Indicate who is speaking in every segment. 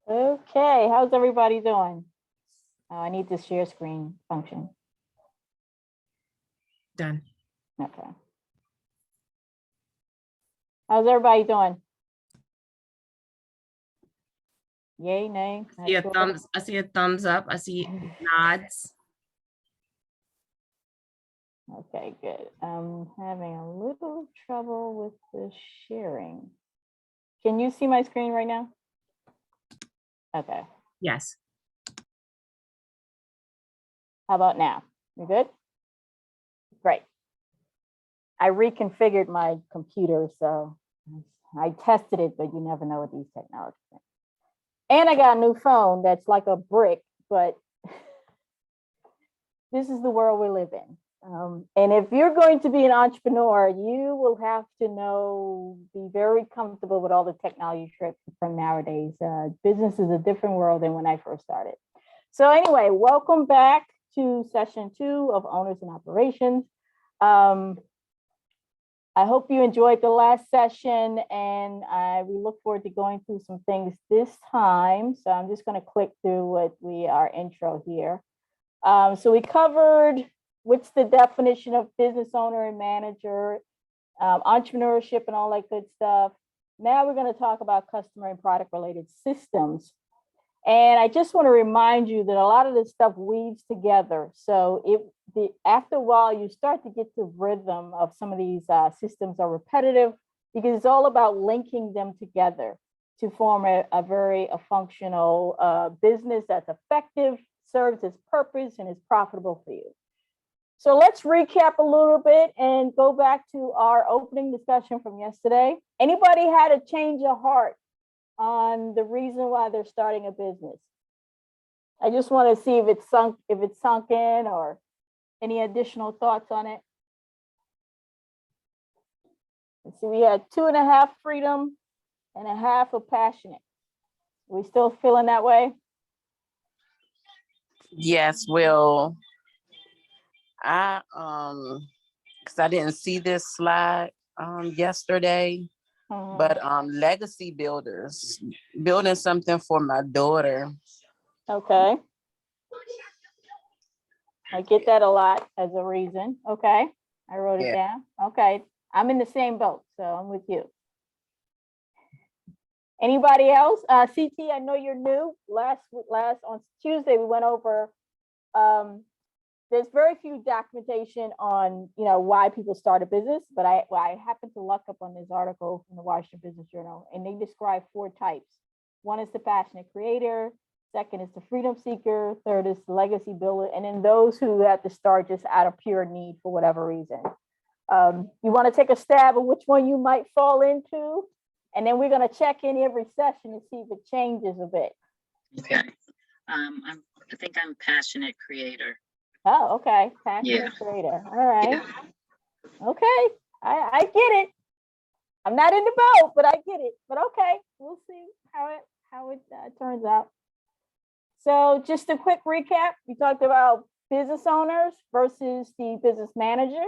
Speaker 1: Okay, how's everybody doing? I need the share screen function.
Speaker 2: Done.
Speaker 1: Okay. How's everybody doing? Yay, nay?
Speaker 2: See a thumbs. I see a thumbs up. I see nods.
Speaker 1: Okay, good. I'm having a little trouble with the sharing. Can you see my screen right now? Okay,
Speaker 2: Yes.
Speaker 1: how about now? You good? Great. I reconfigured my computer, so I tested it, but you never know with these technologies. And I got a new phone that's like a brick, but this is the world we live in. And if you're going to be an entrepreneur, you will have to be very comfortable with all the technology tricks from nowadays. Business is a different world than when I first started. So anyway, welcome back to session 2 of Owners and Operations. I hope you enjoyed the last session, and we look forward to going through some things this time. So I'm just going to click through our intro here. So we covered what's the definition of business owner and manager, entrepreneurship and all that good stuff. Now we're going to talk about customer and product related systems. And I just want to remind you that a lot of this stuff weaves together. So after a while, you start to get the rhythm of some of these systems are repetitive because it's all about linking them together to form a very functional business that's effective, serves its purpose, and is profitable for you. So let's recap a little bit and go back to our opening discussion from yesterday. Anybody had a change of heart on the reason why they're starting a business? I just want to see if it's sunk in, or any additional thoughts on it. Let's see, we had 2.5 freedom and 1/2 of passionate. We still feeling that way?
Speaker 3: Yes, well, because I didn't see this slide yesterday, but legacy builders, building something for my daughter.
Speaker 1: Okay. I get that a lot as a reason. Okay. I wrote it down. Okay. I'm in the same boat, so I'm with you. Anybody else? CT, I know you're new. Last on Tuesday, we went over, there's very few documentation on, why people start a business, but I happened to luck up on this article from the Washington Business Journal, and they describe 4 types. One is the passionate creator. Second is the freedom seeker. Third is the legacy builder. And then those who have to start just out of pure need for whatever reason. You want to take a stab at which one you might fall into? And then we're going to check in every session to see if it changes a bit.
Speaker 4: Okay. I think I'm passionate creator.
Speaker 1: Oh, okay. Passionate creator. All right. Yeah. Okay. I get it. I'm not in the boat, but I get it. But okay, we'll see how it turns out. So just a quick recap. We talked about business owners versus the business manager.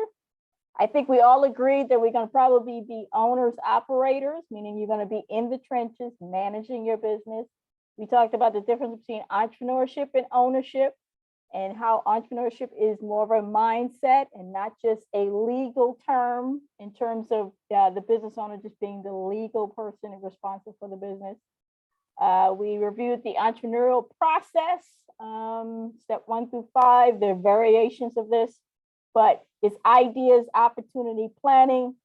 Speaker 1: I think we all agreed that we're going to probably be owners, operators, meaning you're going to be in the trenches, managing your business. We talked about the difference between entrepreneurship and ownership, and how entrepreneurship is more of a mindset and not just a legal term in terms of the business owner just being the legal person and responsible for the business. We reviewed the entrepreneurial process, step 1 through 5. There are variations of this, but it's ideas, opportunity, planning.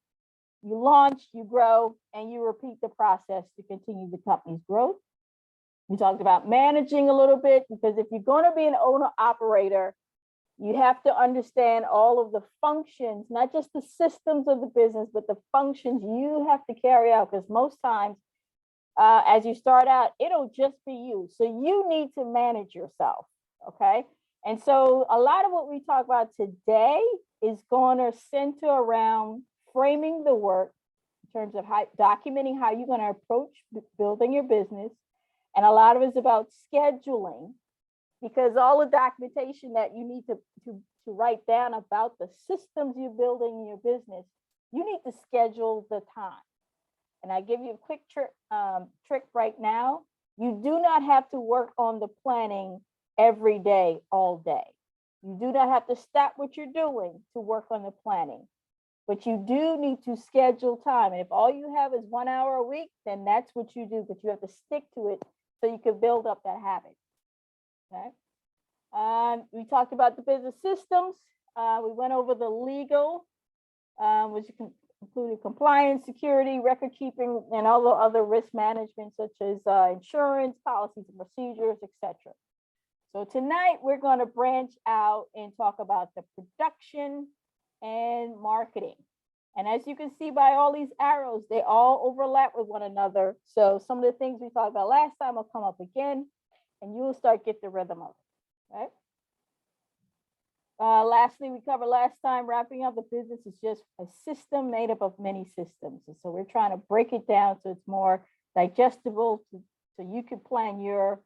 Speaker 1: You launch, you grow, and you repeat the process to continue the company's growth. We talked about managing a little bit, because if you're going to be an owner operator, you have to understand all of the functions, not just the systems of the business, but the functions you have to carry out, because most times, as you start out, it'll just be you. So you need to manage yourself, okay? And so a lot of what we talk about today is going to center around framing the work in terms of documenting how you're going to approach building your business. And a lot of it is about scheduling, because all the documentation that you need to write down about the systems you're building in your business, you need to schedule the time. And I give you a quick trick right now. You do not have to work on the planning every day, all day. You do not have to stop what you're doing to work on the planning, but you do need to schedule time. And if all you have is 1 hour a week, then that's what you do, but you have to stick to it so you can build up that habit. Okay. We talked about the business systems. We went over the legal, which included compliance, security, record keeping, and all the other risk management, such as insurance, policies and procedures, etc. So tonight we're going to branch out and talk about the production and marketing. And as you can see by all these arrows, they all overlap with one another. So some of the things we talked about last time will come up again, and you will start get the rhythm of it, right? Lastly, we covered last time, wrapping up, the business is just a system made up of many systems. And so we're trying to break it down so it's more digestible, so you can plan your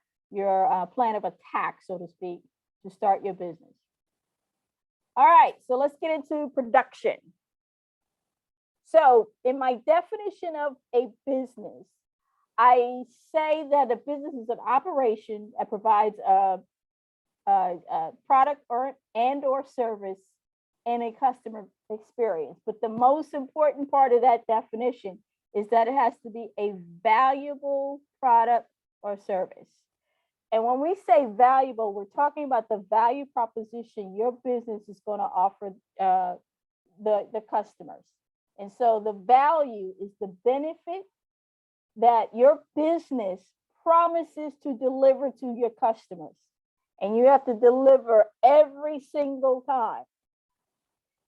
Speaker 1: plan of attack, so to speak, to start your business. All right, so let's get into production. So in my definition of a business, I say that a business is an operation that provides a product or service and a customer experience. But the most important part of that definition is that it has to be a valuable product or service. And when we say valuable, we're talking about the value proposition your business is going to offer the customers. And so the value is the benefit that your business promises to deliver to your customers. And you have to deliver every single time.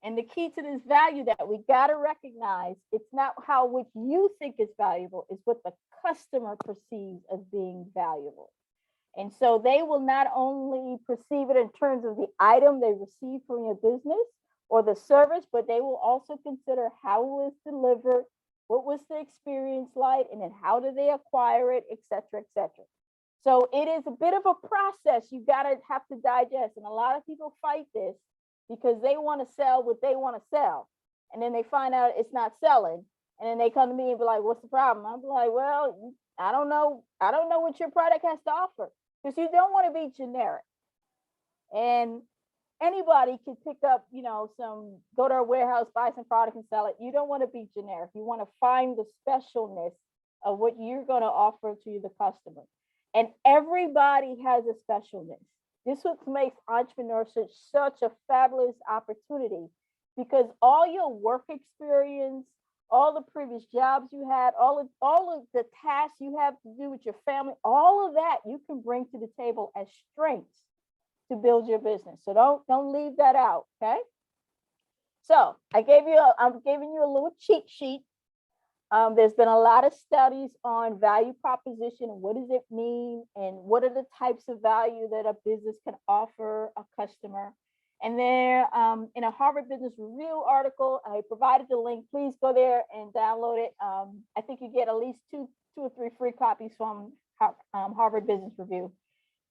Speaker 1: And the key to this value that we got to recognize, it's not how what you think is valuable, it's what the customer perceives as being valuable. And so they will not only perceive it in terms of the item they receive from your business or the service, but they will also consider how it was delivered, what was the experience like, and then how do they acquire it, et cetera, et cetera. So it is a bit of a process you gotta have to digest. And a lot of people fight this because they want to sell what they want to sell. And then they find out it's not selling. And then they come to me and be like, what's the problem? I'm like, well, I don't know what your product has to offer, because you don't want to be generic. And anybody can pick up, go to a warehouse, buy some product and sell it. You don't want to be generic. You want to find the specialness of what you're going to offer to the customer. And everybody has a specialness. This is what makes entrepreneurship such a fabulous opportunity, because all your work experience, all the previous jobs you had, all of the tasks you have to do with your family, all of that you can bring to the table as strengths to build your business. So don't leave that out, okay? So I'm giving you a little cheat sheet. There's been a lot of studies on value proposition and what does it mean and what are the types of value that a business can offer a customer. And there, in a Harvard Business Review article, I provided the link. Please go there and download it. I think you get at least two or three free copies from Harvard Business Review.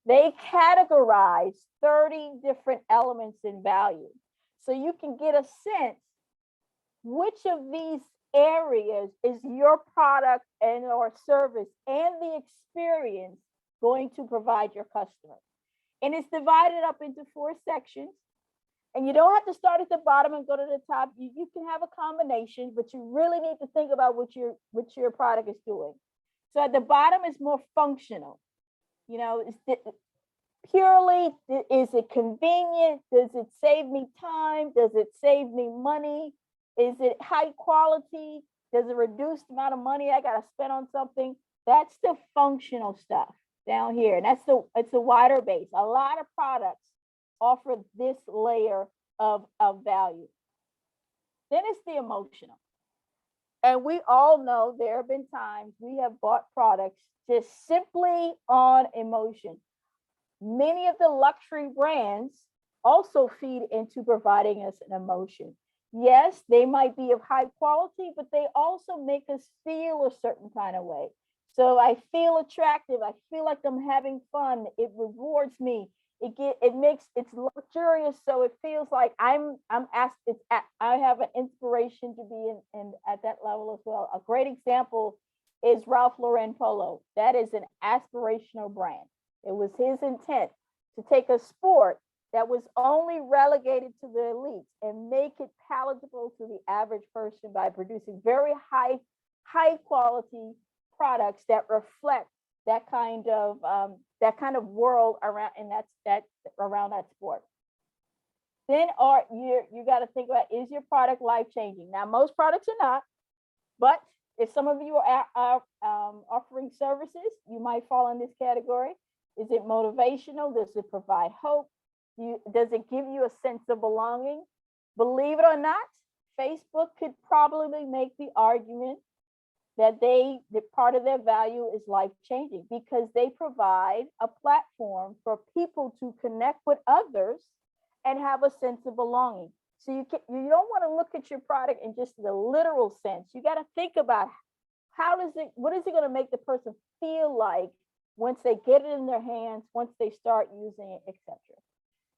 Speaker 1: They categorize 30 different elements in value. So you can get a sense which of these areas is your product and or service and the experience going to provide your customer. And it's divided up into 4 sections. And you don't have to start at the bottom and go to the top. You can have a combination, but you really need to think about what your product is doing. So at the bottom is more functional. Is it convenient? Does it save me time? Does it save me money? Is it high quality? Does it reduce the amount of money I got to spend on something? That's the functional stuff down here. And it's a wider base. A lot of products offer this layer of value. Then it's the emotional. And we all know there have been times we have bought products just simply on emotion. Many of the luxury brands also feed into providing us an emotion. Yes, they might be of high quality, but they also make us feel a certain kind of way. So I feel attractive. I feel like I'm having fun. It rewards me. It's luxurious, so it feels like I have an inspiration to be in at that level as well. A great example is Ralph Lauren Polo. That is an aspirational brand. It was his intent to take a sport that was only relegated to the elites and make it palatable to the average person by producing very high quality products that reflect that kind of world around, and that's around that sport. Then you got to think about, is your product life changing? Now, most products are not, but if some of you are offering services, you might fall in this category. Is it motivational? Does it provide hope? Does it give you a sense of belonging? Believe it or not, Facebook could probably make the argument that part of their value is life changing, because they provide a platform for people to connect with others and have a sense of belonging. So you don't want to look at your product in just the literal sense. You got to think about what is it going to make the person feel like once they get it in their hands, once they start using it, etc.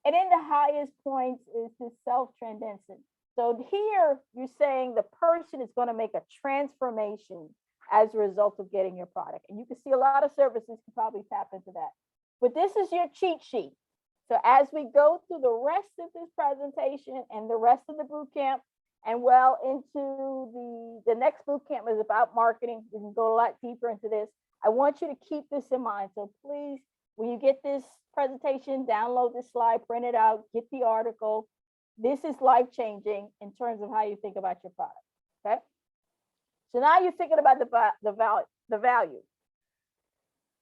Speaker 1: And then the highest points is the self-transcendence. So here you're saying the person is going to make a transformation as a result of getting your product. And you can see a lot of services can probably tap into that. But this is your cheat sheet. So as we go through the rest of this presentation and the rest of the boot camp, and well into the next boot camp is about marketing. We can go a lot deeper into this. I want you to keep this in mind. So please, when you get this presentation, download this slide, print it out, get the article. This is life-changing in terms of how you think about your product, okay? So now you're thinking about the value.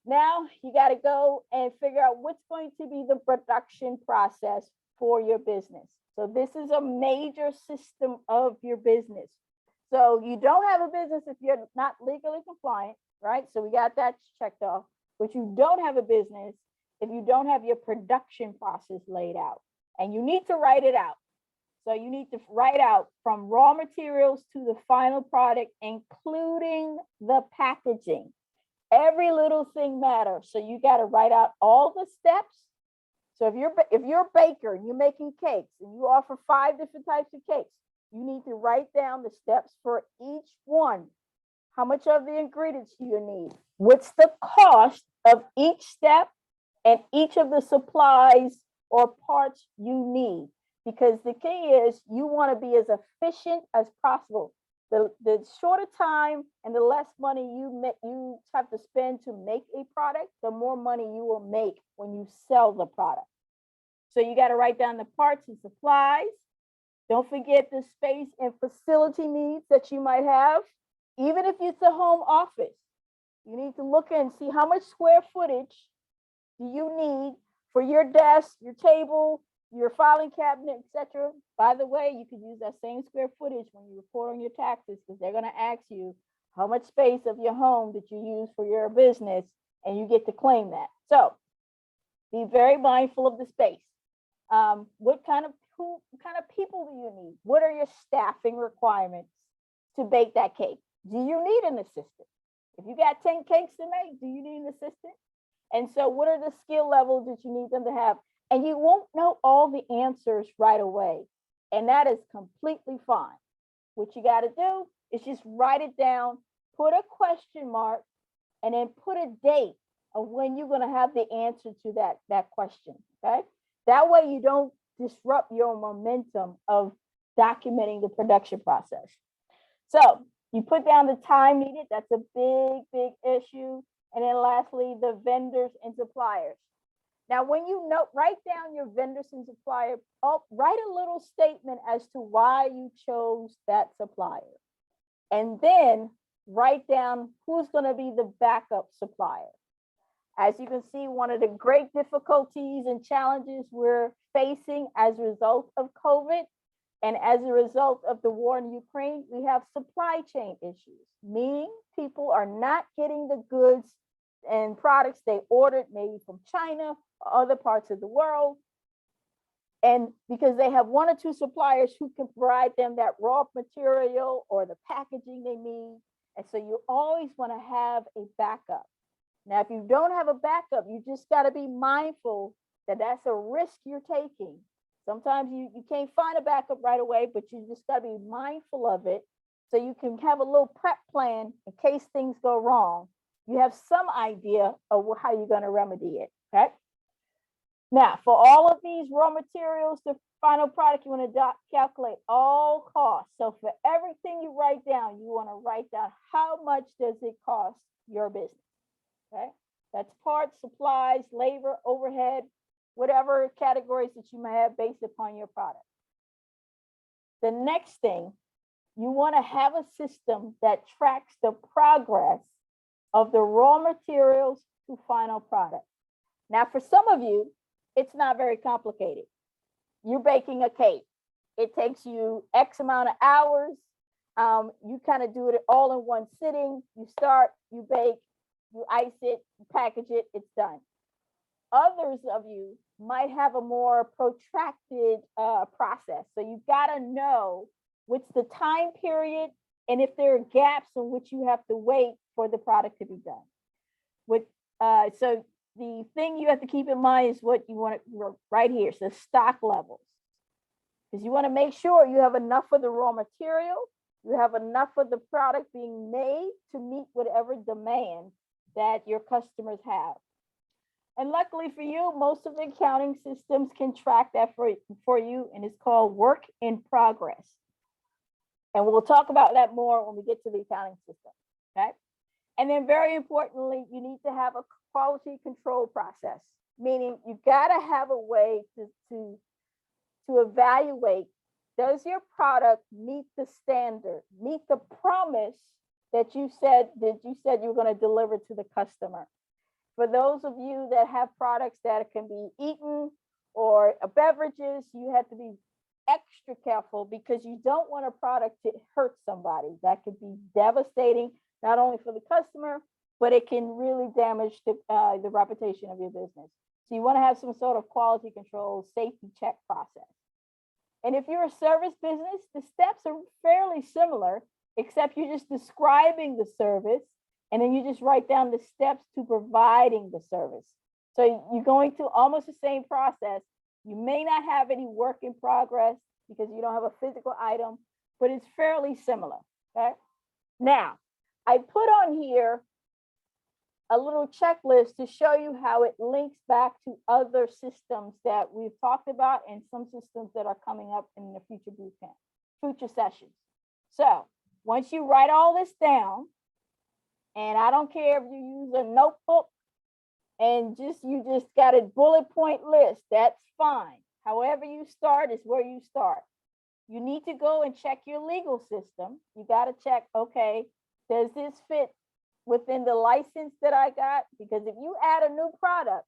Speaker 1: Now you got to go and figure out what's going to be the production process for your business. So this is a major system of your business. So you don't have a business if you're not legally compliant, right? So we got that checked off. But you don't have a business if you don't have your production process laid out. And you need to write it out. So you need to write out from raw materials to the final product, including the packaging. Every little thing matters. So you got to write out all the steps. So if you're a baker and you're making cakes and you offer 5 different types of cakes, you need to write down the steps for each one. How much of the ingredients do you need? What's the cost of each step and each of the supplies or parts you need? Because the key is you want to be as efficient as possible. The shorter time and the less money you have to spend to make a product, the more money you will make when you sell the product. So you got to write down the parts and supplies. Don't forget the space and facility needs that you might have. Even if it's a home office, you need to look and see how much square footage do you need for your desk, your table, your filing cabinet, etc. By the way, you could use that same square footage when you report on your taxes, because they're going to ask you how much space of your home did you use for your business, and you get to claim that. So be very mindful of the space. What kind of people do you need? What are your staffing requirements to bake that cake? Do you need an assistant? If you got 10 cakes to make, do you need an assistant? And so what are the skill levels that you need them to have? And you won't know all the answers right away. And that is completely fine. What you got to do is just write it down, put a question mark, and then put a date of when you're going to have the answer to that question, okay? That way you don't disrupt your momentum of documenting the production process. So you put down the time needed. That's a big issue. And then lastly, the vendors and suppliers. Now, when you write down your vendors and supplier, write a little statement as to why you chose that supplier. And then write down who's going to be the backup supplier. As you can see, one of the great difficulties and challenges we're facing as a result of COVID and as a result of the war in Ukraine, we have supply chain issues, meaning people are not getting the goods and products they ordered maybe from China or other parts of the world. And because they have 1 or 2 suppliers who can provide them that raw material or the packaging they need. And so you always want to have a backup. Now, if you don't have a backup, you just got to be mindful that that's a risk you're taking. Sometimes you can't find a backup right away, but you just got to be mindful of it so you can have a little prep plan in case things go wrong. You have some idea of how you're going to remedy it. Okay. Now, for all of these raw materials, the final product, you want to calculate all costs. So for everything you write down, you want to write down how much does it cost your business. Okay. That's parts, supplies, labor, overhead, whatever categories that you may have based upon your product. The next thing, you want to have a system that tracks the progress of the raw materials to final product. Now, for some of you, it's not very complicated. You're baking a cake. It takes you X amount of hours. You kind of do it all in one sitting. You start, you bake, you ice it, you package it, it's done. Others of you might have a more protracted process. So you've got to know what's the time period and if there are gaps in which you have to wait for the product to be done. So the thing you have to keep in mind is what you want to right here. So stock levels, because you want to make sure you have enough of the raw material, you have enough of the product being made to meet whatever demand that your customers have. And luckily for you, most of the accounting systems can track that for you, and it's called work in progress. And we'll talk about that more when we get to the accounting system, okay? And then very importantly, you need to have a quality control process, meaning you gotta have a way to evaluate, does your product meet the standard, meet the promise that you said you were gonna deliver to the customer? For those of you that have products that can be eaten or beverages, you have to be extra careful because you don't want a product to hurt somebody. That could be devastating, not only for the customer, but it can really damage the reputation of your business. So you want to have some sort of quality control, safety check process. And if you're a service business, the steps are fairly similar, except you're just describing the service, and then you just write down the steps to providing the service. So you're going through almost the same process. You may not have any work in progress because you don't have a physical item, but it's fairly similar, okay? Now, I put on here a little checklist to show you how it links back to other systems that we've talked about and some systems that are coming up in the future boot camp, future sessions. So once you write all this down, and I don't care if you use a notebook and you just got a bullet point list, that's fine. However you start is where you start. You need to go and check your legal system. You got to check, okay, does this fit within the license that I got? Because if you add a new product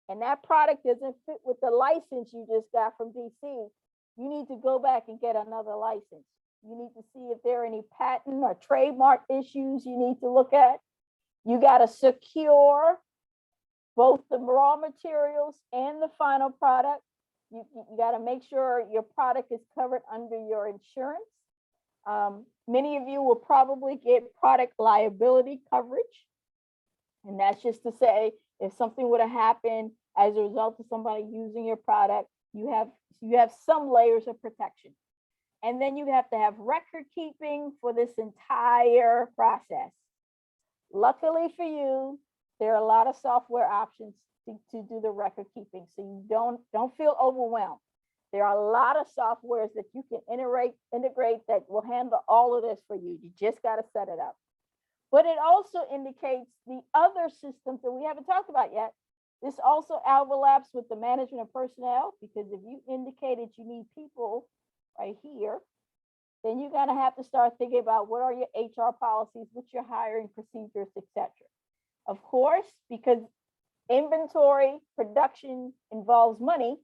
Speaker 1: and that product doesn't fit with the license you just got from DC, you need to go back and get another license. You need to see if there are any patent or trademark issues you need to look at. You got to secure both the raw materials and the final product. You got to make sure your product is covered under your insurance. Many of you will probably get product liability coverage. And that's just to say, if something would have happened as a result of somebody using your product, you have some layers of protection. And then you have to have record keeping for this entire process. Luckily for you, there are a lot of software options to do the record keeping. So you don't feel overwhelmed. There are a lot of softwares that you can integrate that will handle all of this for you. You just got to set it up. But it also indicates the other systems that we haven't talked about yet. This also overlaps with the management of personnel, because if you indicated you need people right here, then you're going to have to start thinking about what are your HR policies, what's your hiring procedures, etc. Of course, because inventory production involves money,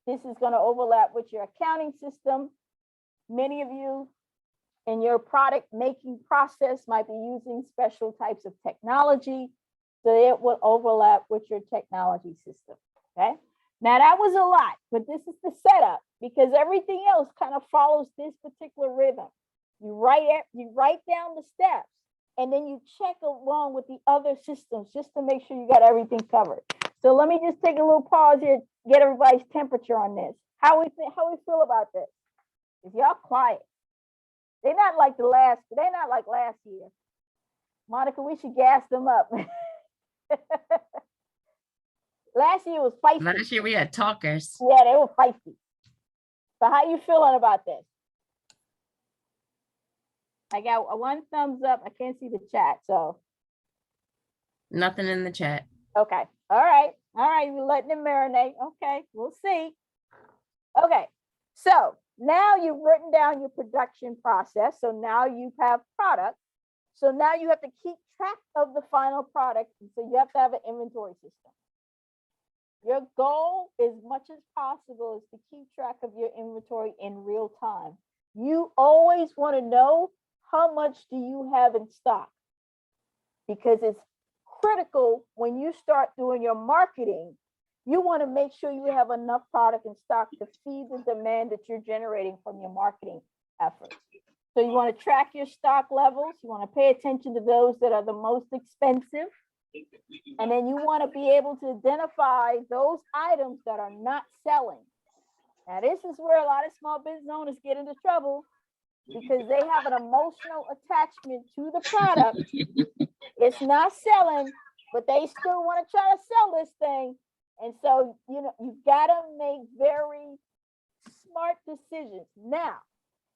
Speaker 1: this is going to overlap with your accounting system. Many of you in your product making process might be using special types of technology, so it will overlap with your technology system, okay? Now that was a lot, but this is the setup, because everything else kind of follows this particular rhythm. You write down the steps, and then you check along with the other systems just to make sure you got everything covered. So let me just take a little pause here, get everybody's temperature on this. How we feel about this? Is y'all quiet? They're not like they're not like last year. Monica, we should gas them up. Last year was feisty.
Speaker 2: Last year we had talkers.
Speaker 1: Yeah, they were feisty. So how you feeling about this? I got one thumbs up. I can't see the chat, so.
Speaker 2: Nothing in the chat.
Speaker 1: Okay. All right. You're letting it marinate. Okay. We'll see. Okay. So now you've written down your production process. So now you have product. So now you have to keep track of the final product. So you have to have an inventory system. Your goal, as much as possible, is to keep track of your inventory in real time. You always want to know how much do you have in stock, because it's critical when you start doing your marketing. You want to make sure you have enough product in stock to feed the demand that you're generating from your marketing efforts. So you want to track your stock levels. You want to pay attention to those that are the most expensive. And then you want to be able to identify those items that are not selling. Now, this is where a lot of small business owners get into trouble, because they have an emotional attachment to the product. It's not selling, but they still want to try to sell this thing. And so, you know, you got to make very smart decisions. Now,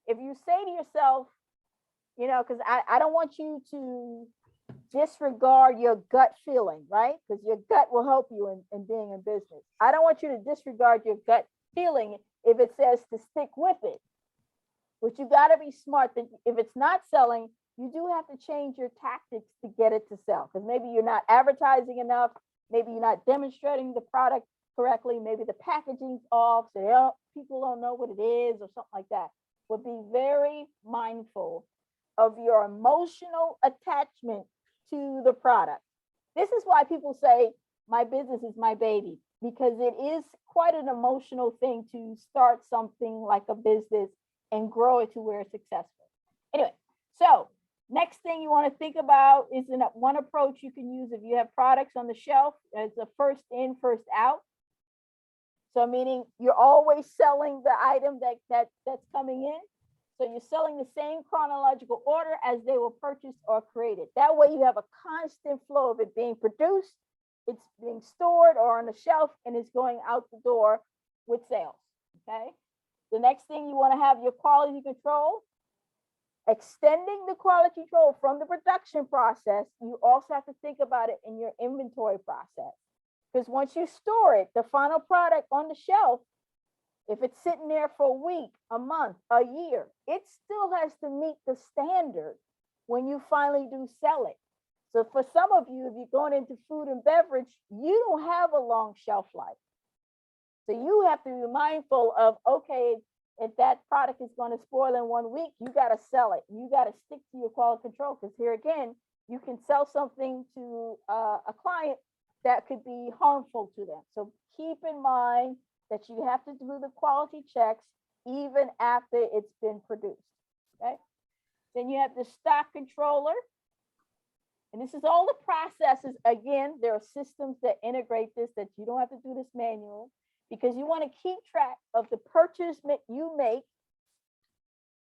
Speaker 1: if you say to yourself, you know, because I don't want you to disregard your gut feeling, right? Because your gut will help you in being in business. I don't want you to disregard your gut feeling if it says to stick with it. But you got to be smart that if it's not selling, you do have to change your tactics to get it to sell. Because maybe you're not advertising enough. Maybe you're not demonstrating the product correctly. Maybe the packaging's off, so people don't know what it is or something like that. But be very mindful of your emotional attachment to the product. This is why people say, my business is my baby, because it is quite an emotional thing to start something like a business and grow it to where it's successful. Anyway, so next thing you want to think about is one approach you can use if you have products on the shelf as a first in, first out. So meaning you're always selling the item that's coming in. So you're selling the same chronological order as they were purchased or created. That way you have a constant flow of it being produced, it's being stored or on the shelf, and it's going out the door with sales, okay? The next thing you want to have your quality control. Extending the quality control from the production process, you also have to think about it in your inventory process. Because once you store it, the final product on the shelf, if it's sitting there for a week, a month, a year, it still has to meet the standard when you finally do sell it. So for some of you, if you're going into food and beverage, you don't have a long shelf life. So you have to be mindful of, okay, if that product is going to spoil in 1 week, you got to sell it. You got to stick to your quality control, because here again, you can sell something to a client that could be harmful to them. So keep in mind that you have to do the quality checks even after it's been produced, okay? Then you have the stock controller. And this is all the processes. Again, there are systems that integrate this, that you don't have to do this manual, because you want to keep track of the purchase you make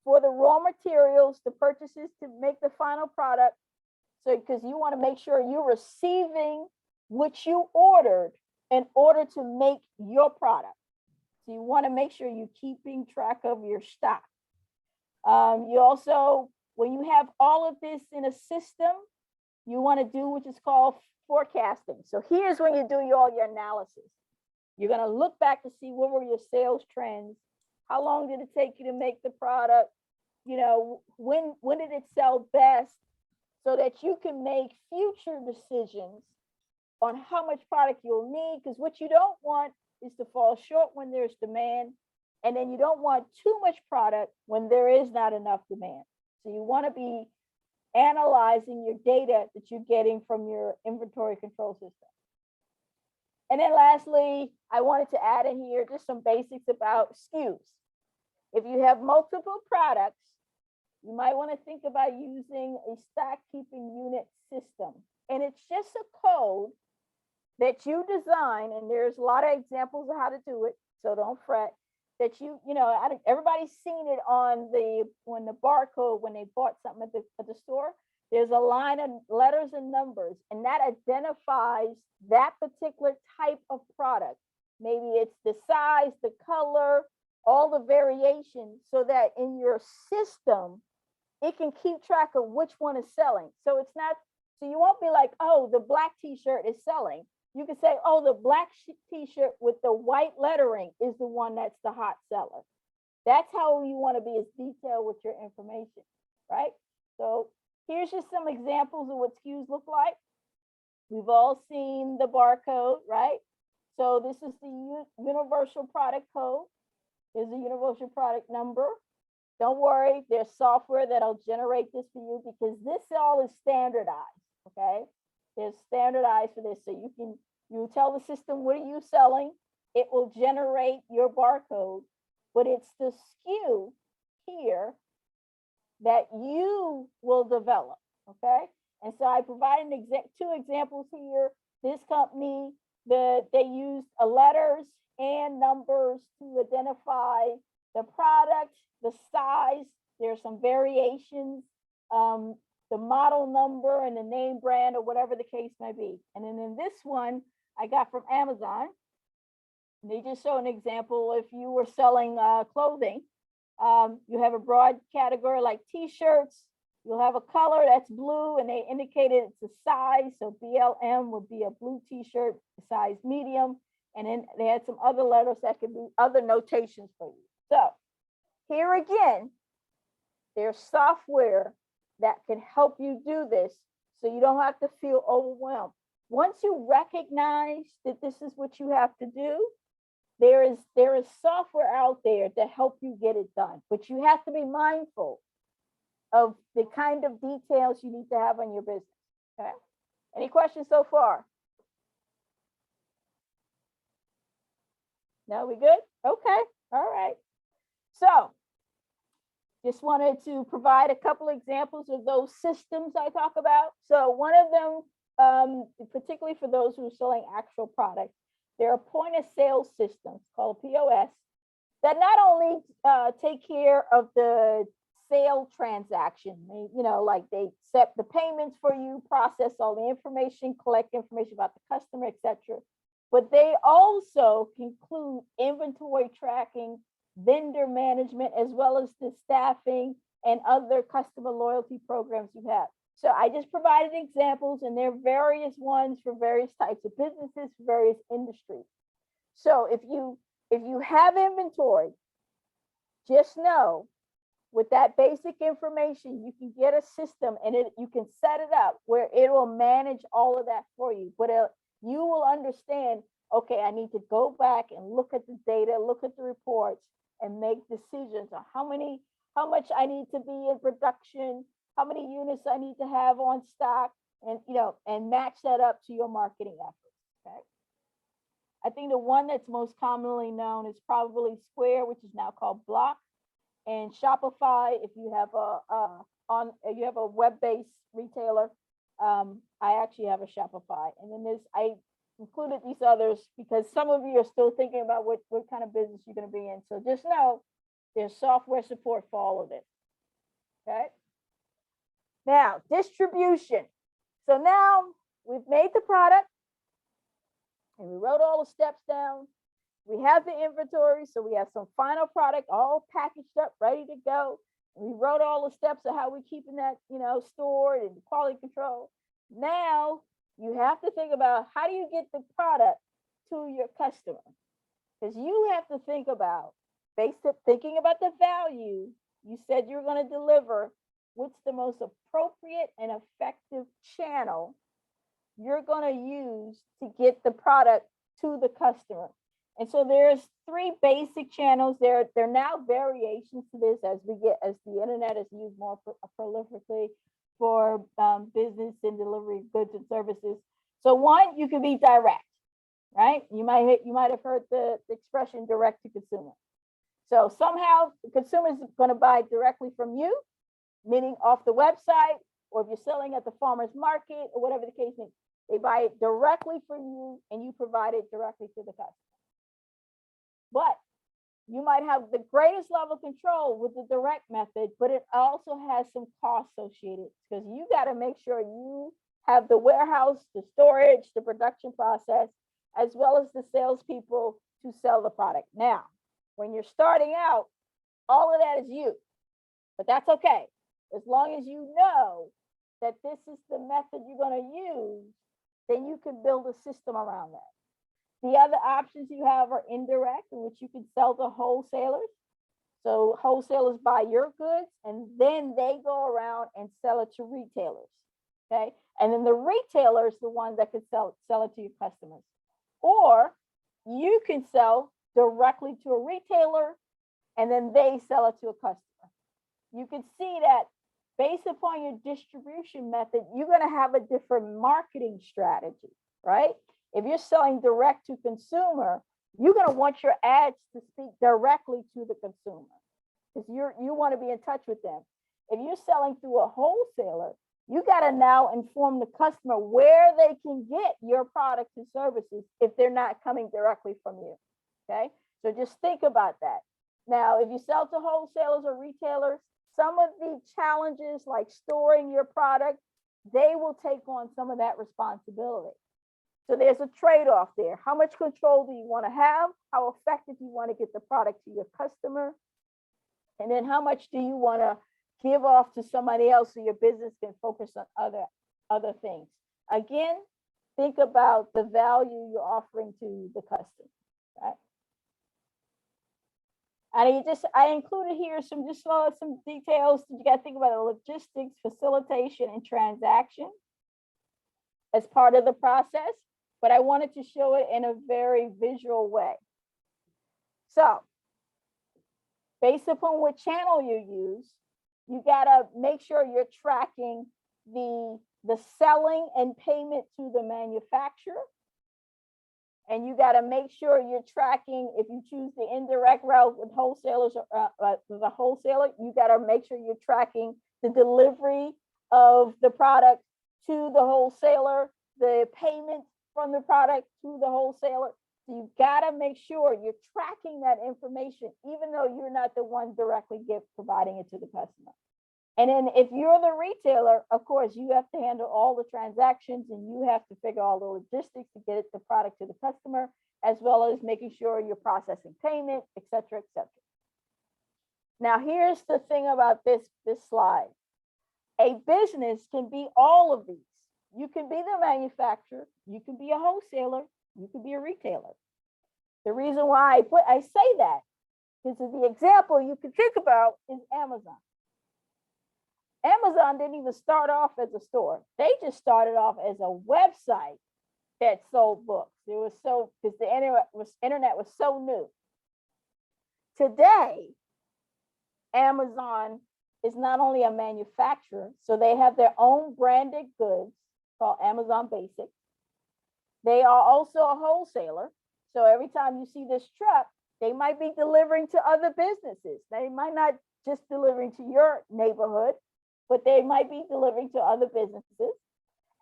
Speaker 1: for the raw materials, the purchases to make the final product. So, because you want to make sure you're receiving what you ordered in order to make your product. So you want to make sure you're keeping track of your stock. You also, when you have all of this in a system, you want to do which is called forecasting. So here's when you do all your analysis. You're going to look back to see what were your sales trends. How long did it take you to make the product? You know, when did it sell best, so that you can make future decisions on how much product you'll need. Because what you don't want is to fall short when there's demand. And then you don't want too much product when there is not enough demand. So you want to be analyzing your data that you're getting from your inventory control system. And then lastly, I wanted to add in here just some basics about SKUs. If you have multiple products, you might want to think about using a stock keeping unit system. And it's just a code that you design, and there's a lot of examples of how to do it, so don't fret. that everybody's seen it on when the barcode, when they bought something at the store, there's a line of letters and numbers, and that identifies that particular type of product. Maybe it's the size, the color, all the variations, so that in your system, it can keep track of which one is selling. So you won't be like, oh, the black t-shirt is selling. You can say, oh, the black t-shirt with the white lettering is the one that's the hot seller. That's how you want to be as detailed with your information, right? So here's just some examples of what SKUs look like. We've all seen the barcode, right? So this is the universal product code. There's a universal product number. Don't worry, there's software that'll generate this for you because this all is standardized, okay? There's standardized for this. So you tell the system, what are you selling? It will generate your barcode, but it's the SKU here that you will develop, okay? And so I provide two examples here. This company, they used letters and numbers to identify the product, the size. There's some variations, the model number and the name brand or whatever the case may be. And then in this one, I got from Amazon. And they just show an example. If you were selling clothing, you have a broad category like t-shirts. You'll have a color that's blue, and they indicated it's a size. So BLM would be a blue t-shirt, size medium. And then they had some other letters that could be other notations for you. So here again, there's software that can help you do this so you don't have to feel overwhelmed. Once you recognize that this is what you have to do, there is software out there to help you get it done, but you have to be mindful of the kind of details you need to have on your business. Okay. Any questions so far? No, we good? Okay, all right. So just wanted to provide a couple examples of those systems I talk about. So one of them, particularly for those who are selling actual products, there are point of sale systems called POS that not only take care of the sale transaction, like they set the payments for you, process all the information, collect information about the customer, etc. But they also include inventory tracking, vendor management, as well as the staffing and other customer loyalty programs you have. So I just provided examples, and there are various ones for various types of businesses, for various industries. So if you have inventory, just know with that basic information, you can get a system and you can set it up where it will manage all of that for you. But you will understand, okay, I need to go back and look at the data, look at the reports, and make decisions on how much I need to be in production, how many units I need to have on stock, and and match that up to your marketing efforts. Okay. I think the one that's most commonly known is probably Square, which is now called Block, and Shopify. If you have a web-based retailer, I actually have a Shopify, and then I included these others because some of you are still thinking about what kind of business you're going to be in. So just know there's software support for all of it. Okay. Now, distribution. So now we've made the product and we wrote all the steps down. We have the inventory, so we have some final product all packaged up, ready to go. We wrote all the steps of how we're keeping that, stored and quality control. Now you have to think about how do you get the product to your customer? Because you have to think about, thinking about the value you said you're going to deliver, what's the most appropriate and effective channel you're going to use to get the product to the customer. And so there's 3 basic channels. There are now variations to this as the internet is used more prolifically for business and delivery of goods and services. So one, you can be direct, right? You might have heard the expression direct to consumer. So somehow the consumer is going to buy directly from you, meaning off the website, or if you're selling at the farmer's market or whatever the case may be, they buy it directly from you and you provide it directly to the customer. But you might have the greatest level of control with the direct method, but it also has some costs associated because you got to make sure you have the warehouse, the storage, the production process, as well as the salespeople to sell the product. Now, when you're starting out, all of that is you, but that's okay. As long as you know that this is the method you're going to use, then you can build a system around that. The other options you have are indirect, in which you can sell to wholesalers. So wholesalers buy your goods and then they go around and sell it to retailers. Okay. And then the retailer is the one that can sell it to your customers. Or you can sell directly to a retailer and then they sell it to a customer. You can see that based upon your distribution method, you're going to have a different marketing strategy, right? If you're selling direct to consumer, you're going to want your ads to speak directly to the consumer because you want to be in touch with them. If you're selling through a wholesaler, you got to now inform the customer where they can get your products and services if they're not coming directly from you. Okay, so just think about that. Now, if you sell to wholesalers or retailers, some of the challenges like storing your product, they will take on some of that responsibility. So there's a trade-off there. How much control do you want to have? How effective you want to get the product to your customer? And then how much do you want to give off to somebody else so your business can focus on other things? Again, think about the value you're offering to the customer, right? And I included here some details. You got to think about the logistics, facilitation, and transaction as part of the process, but I wanted to show it in a very visual way. So based upon what channel you use, you got to make sure you're tracking the selling and payment to the manufacturer. And you got to make sure you're tracking, if you choose the indirect route with wholesalers, with a wholesaler, you got to make sure you're tracking the delivery of the product to the wholesaler, the payment from the product to the wholesaler. So you got to make sure you're tracking that information, even though you're not the one directly providing it to the customer. And then if you're the retailer, of course, you have to handle all the transactions and you have to figure all the logistics to get the product to the customer, as well as making sure you're processing payment, et cetera, et cetera. Now, here's the thing about this slide. A business can be all of these. You can be the manufacturer, you can be a wholesaler, you can be a retailer. The reason why I say that is the example you can think about is Amazon. Amazon didn't even start off as a store. They just started off as a website that sold books. It was so, because the internet was so new. Today, Amazon is not only a manufacturer, so they have their own branded goods called Amazon Basics. They are also a wholesaler. So every time you see this truck, they might be delivering to other businesses. They might not just delivering to your neighborhood, but they might be delivering to other businesses,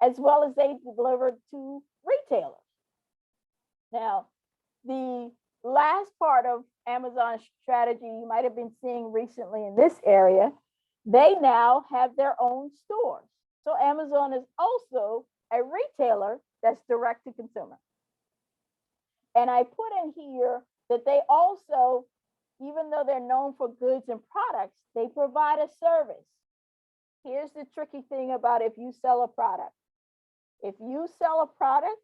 Speaker 1: as well as they deliver to retailers. Now, the last part of Amazon's strategy you might have been seeing recently in this area, they now have their own stores. So Amazon is also a retailer that's direct to consumer. And I put in here that they also, even though they're known for goods and products, they provide a service. Here's the tricky thing about if you sell a product. If you sell a product,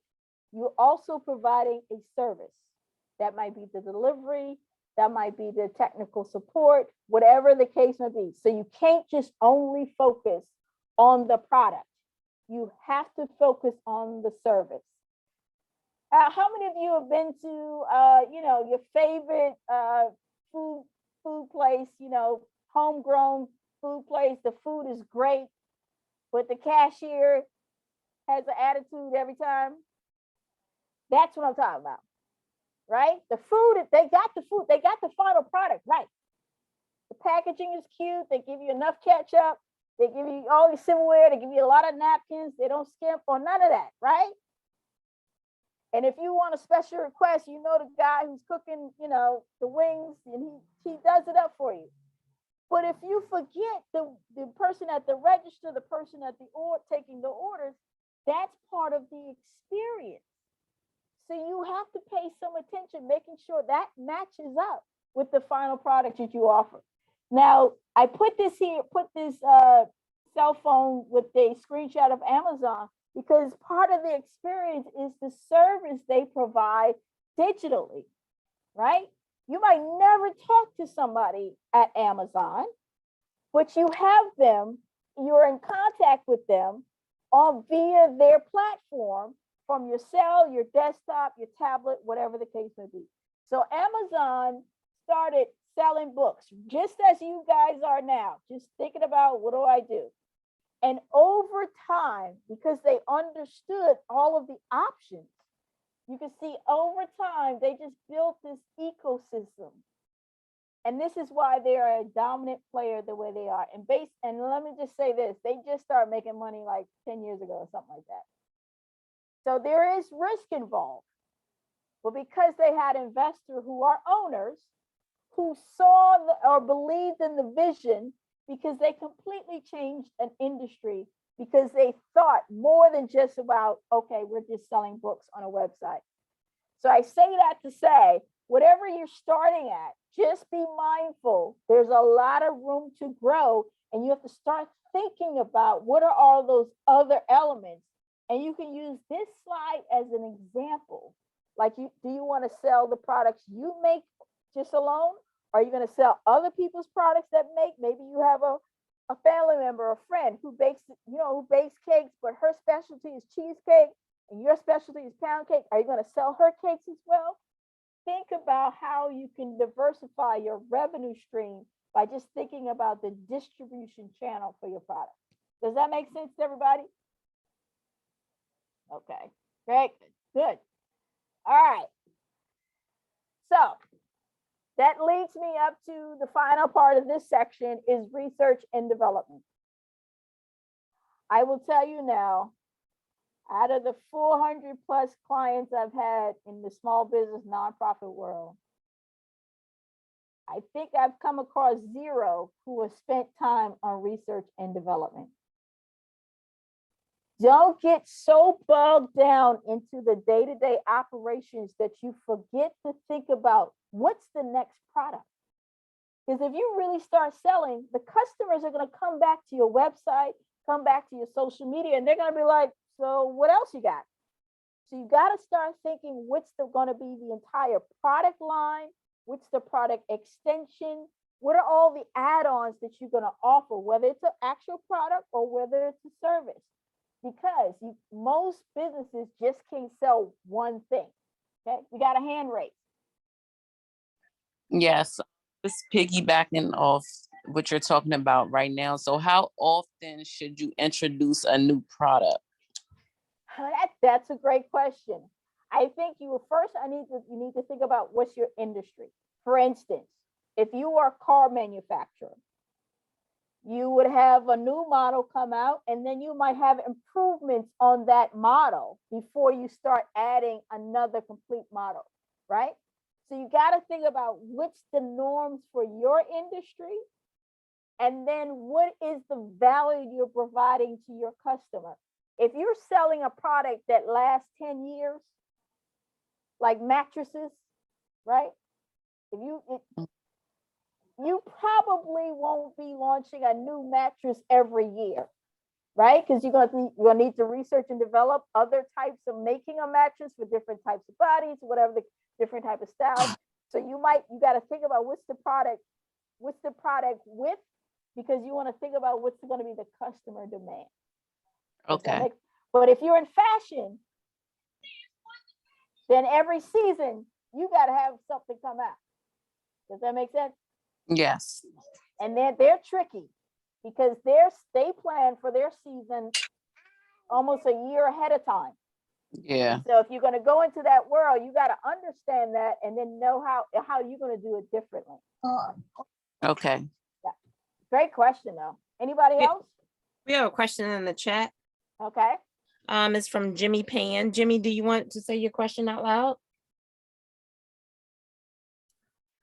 Speaker 1: you're also providing a service. That might be the delivery, that might be the technical support, whatever the case may be. So you can't just only focus on the product. You have to focus on the service. How many of you have been to, your favorite food place, homegrown food place? The food is great, but the cashier has an attitude every time. That's what I'm talking about, right? The food, they got the final product right. The packaging is cute. They give you enough ketchup. They give you all your silverware. They give you a lot of napkins. They don't skimp on none of that, right? And if you want a special request, you know the guy who's cooking, you know, the wings, and he does it up for you. But if you forget the person at the register, the person at the taking the orders, that's part of the experience. So you have to pay some attention, making sure that matches up with the final product that you offer. Now, I put this cell phone with a screenshot of Amazon because part of the experience is the service they provide digitally, right? You might never talk to somebody at Amazon, but you have them, you're in contact with them via their platform from your cell, your desktop, your tablet, whatever the case may be. So Amazon started selling books just as you guys are now, just thinking about what do I do? And over time, because they understood all of the options, you can see over time, they just built this ecosystem. And this is why they are a dominant player the way they are. And let me just say this, they just started making money like 10 years ago or something like that. So there is risk involved. But because they had investors who are owners, who saw or believed in the vision, because they completely changed an industry, because they thought more than just about, okay, we're just selling books on a website. So I say that to say, whatever you're starting at, just be mindful. There's a lot of room to grow, and you have to start thinking about what are all those other elements. And you can use this slide as an example. Like, do you want to sell the products you make just alone? Are you going to sell other people's products that make? Maybe you have a family member, a friend who bakes cakes, but her specialty is cheesecake and your specialty is pound cake. Are you going to sell her cakes as well? Think about how you can diversify your revenue stream by just thinking about the distribution channel for your product. Does that make sense to everybody? Okay, great, good. All right. So that leads me up to the final part of this section is research and development. I will tell you now, out of the 400 plus clients I've had in the small business nonprofit world, I think I've come across 0 who have spent time on research and development. Don't get so bogged down into the day-to-day operations that you forget to think about what's the next product. Because if you really start selling, the customers are going to come back to your website, come back to your social media, and they're going to be like, so what else you got? So you got to start thinking what's going to be the entire product line, what's the product extension, what are all the add-ons that you're going to offer, whether it's an actual product or whether it's a service. Because most businesses just can't sell one thing. Okay, we got a hand raise.
Speaker 3: Yes, just piggybacking off what you're talking about right now. So how often should you introduce a new product?
Speaker 1: That's a great question. I think you need to think about what's your industry. For instance, if you are a car manufacturer, you would have a new model come out, and then you might have improvements on that model before you start adding another complete model, right? So you got to think about what's the norms for your industry, and then what is the value you're providing to your customer. If you're selling a product that lasts 10 years, like mattresses, right? You probably won't be launching a new mattress every year, right? Because you're gonna need to research and develop other types of making a mattress for different types of bodies, whatever the different type of styles. So you got to think about what's the product with, because you want to think about what's going to be the customer demand.
Speaker 3: Okay.
Speaker 1: But if you're in fashion, then every season you got to have something come out. Does that make sense?
Speaker 3: Yes.
Speaker 1: And then they're tricky because they plan for their season almost a year ahead of time.
Speaker 3: Yeah.
Speaker 1: So if you're going to go into that world, you got to understand that and then know how you're going to do it differently.
Speaker 3: Okay.
Speaker 1: Yeah. Great question though. Anybody else?
Speaker 2: We have a question in the chat.
Speaker 1: Okay.
Speaker 2: Is from Jimmy Pan. Jimmy, do you want to say your question out loud?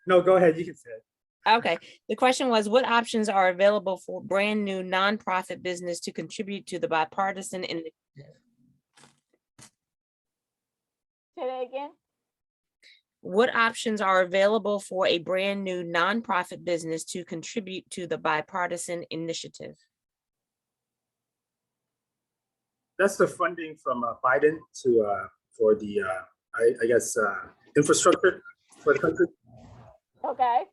Speaker 5: No, go ahead. You can say it.
Speaker 2: Okay, the question was, what options are available for brand new nonprofit business to contribute to the bipartisan initiative?
Speaker 1: Say that again.
Speaker 2: What options are available for a brand new nonprofit business to contribute to the bipartisan initiative?
Speaker 5: That's the funding from Biden to for the I guess infrastructure for the country,
Speaker 1: Okay,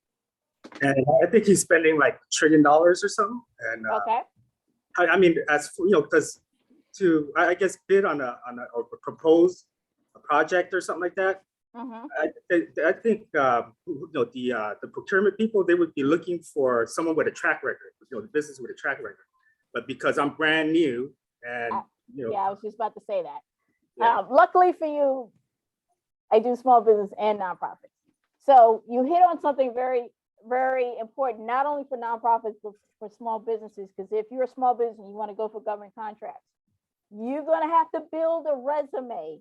Speaker 5: and I think he's spending like $1 trillion or something. And
Speaker 1: okay.
Speaker 5: I mean, as for, because to I guess bid on a or propose a project or something like that.
Speaker 1: Mhm.
Speaker 5: I think the procurement people, they would be looking for someone with a track record, the business with a track record. But because I'm brand new and
Speaker 1: Yeah, I was just about to say that.
Speaker 5: Yeah.
Speaker 1: Luckily for you, I do small business and nonprofits. So you hit on something very, very important, not only for nonprofits, but for small businesses. Because if you're a small business and you want to go for government contracts, you're going to have to build a resume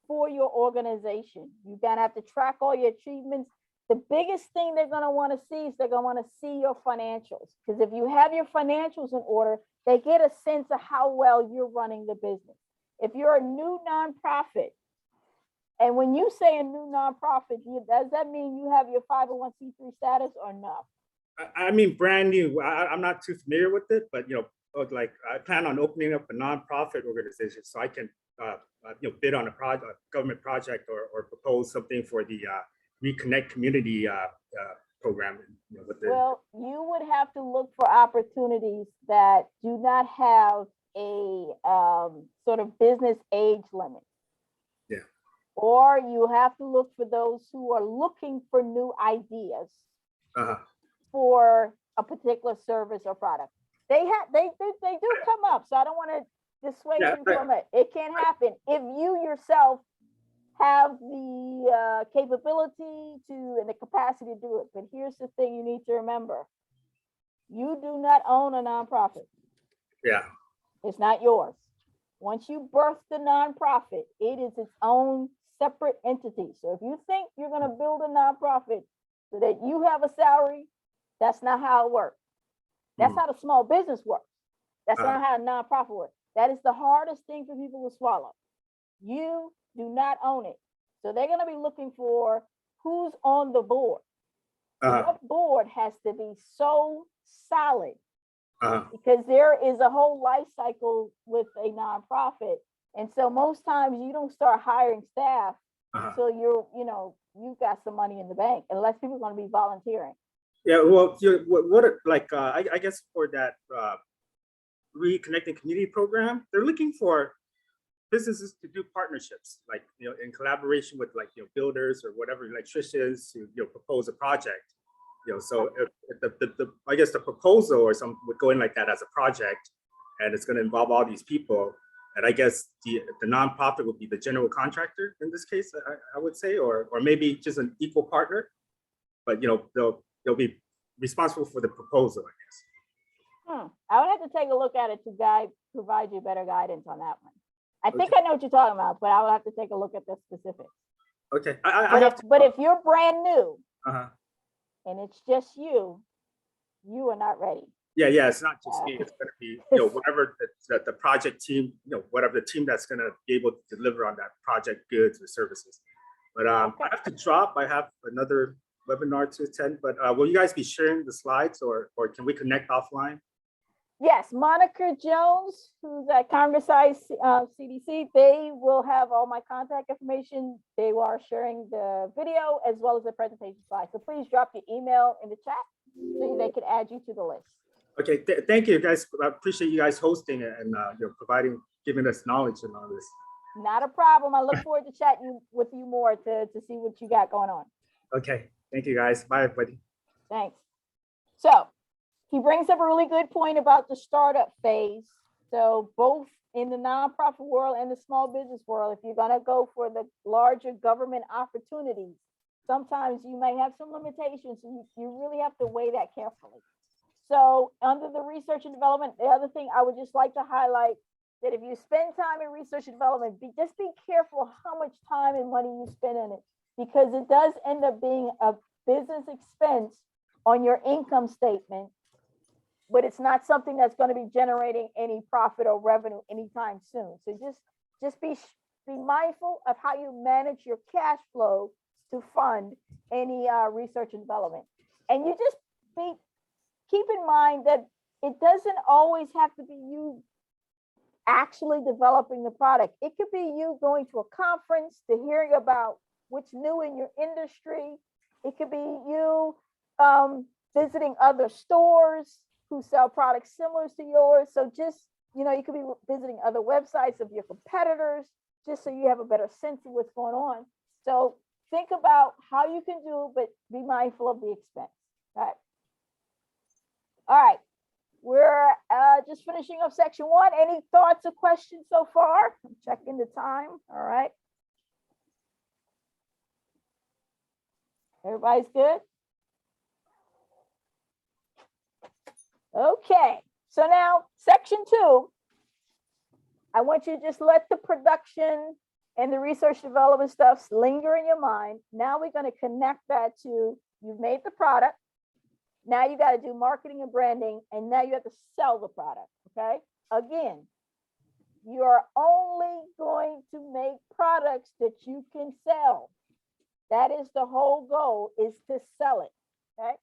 Speaker 1: for your organization. You're going to have to track all your achievements. The biggest thing they're going to want to see is they're going to want to see your financials. Because if you have your financials in order, they get a sense of how well you're running the business. If you're a new nonprofit, and when you say a new nonprofit, does that mean you have your 501c3 status or no?
Speaker 5: I mean, brand new. I'm not too familiar with it, but like I plan on opening up a nonprofit organization so I can bid on a project, government project, or propose something for the Reconnect Community program.
Speaker 1: Well, you would have to look for opportunities that do not have a sort of business age limit.
Speaker 5: Yeah.
Speaker 1: Or you have to look for those who are looking for new ideas for a particular service or product. They do come up, so I don't want to dissuade you from it. It can happen if you yourself have the capability to and the capacity to do it. But here's the thing you need to remember. You do not own a nonprofit.
Speaker 5: Yeah.
Speaker 1: It's not yours. Once you birth the nonprofit, it is its own separate entity. So if you think you're going to build a nonprofit so that you have a salary, that's not how it works. That's how the small business works. That's not how a nonprofit works. That is the hardest thing for people to swallow. You do not own it. So they're going to be looking for who's on the board. Your board has to be so solid because there is a whole life cycle with a nonprofit. And so most times you don't start hiring staff until you've got some money in the bank, unless people are going to be volunteering.
Speaker 5: Yeah, well, I guess for that Reconnecting Community program, they're looking for businesses to do partnerships, like in collaboration with builders or whatever, electricians to propose a project. So if I guess the proposal or something would go in like that as a project, and it's going to involve all these people. And I guess the nonprofit would be the general contractor in this case, I would say, or maybe just an equal partner. But they'll be responsible for the proposal, I guess.
Speaker 1: I would have to take a look at it to provide you better guidance on that one. I think I know what you're talking about, but I would have to take a look at the specifics.
Speaker 5: Okay.
Speaker 1: But if you're brand new and it's just you are not ready.
Speaker 5: Yeah, it's not just me. It's going to be whatever the project team, whatever the team that's going to be able to deliver on that project goods or services. But I have to drop. I have another webinar to attend. But will you guys be sharing the slides, or can we connect offline?
Speaker 1: Yes, Monica Jones, who's at Congress CDC, they will have all my contact information. They are sharing the video as well as the presentation slides. So please drop your email in the chat so they can add you to the list.
Speaker 5: Okay, thank you guys. I appreciate you guys hosting it and giving us knowledge and all this.
Speaker 1: Not a problem. I look forward to chatting with you more to see what you got going on.
Speaker 5: Okay, thank you guys. Bye, everybody.
Speaker 1: Thanks. So he brings up a really good point about the startup phase. So both in the nonprofit world and the small business world, if you're going to go for the larger government opportunities, sometimes you may have some limitations. And you really have to weigh that carefully. So under the research and development, the other thing I would just like to highlight that if you spend time in research and development, just be careful how much time and money you spend in it, because it does end up being a business expense on your income statement, but it's not something that's going to be generating any profit or revenue anytime soon. So just be mindful of how you manage your cash flow to fund any research and development. And you just keep in mind that it doesn't always have to be you actually developing the product. It could be you going to a conference to hearing about what's new in your industry. It could be you visiting other stores who sell products similar to yours. So just, you could be visiting other websites of your competitors, just so you have a better sense of what's going on. So think about how you can do, but be mindful of the expense. All right. We're just finishing up section 1. Any thoughts or questions so far? I'm checking the time. All right. Everybody's good? Okay. So now section 2, I want you to just let the production and the research development stuff linger in your mind. Now we're going to connect that to, you've made the product. Now you got to do marketing and branding, and now you have to sell the product, okay? Again, you are only going to make products that you can sell. That is the whole goal, is to sell it, okay?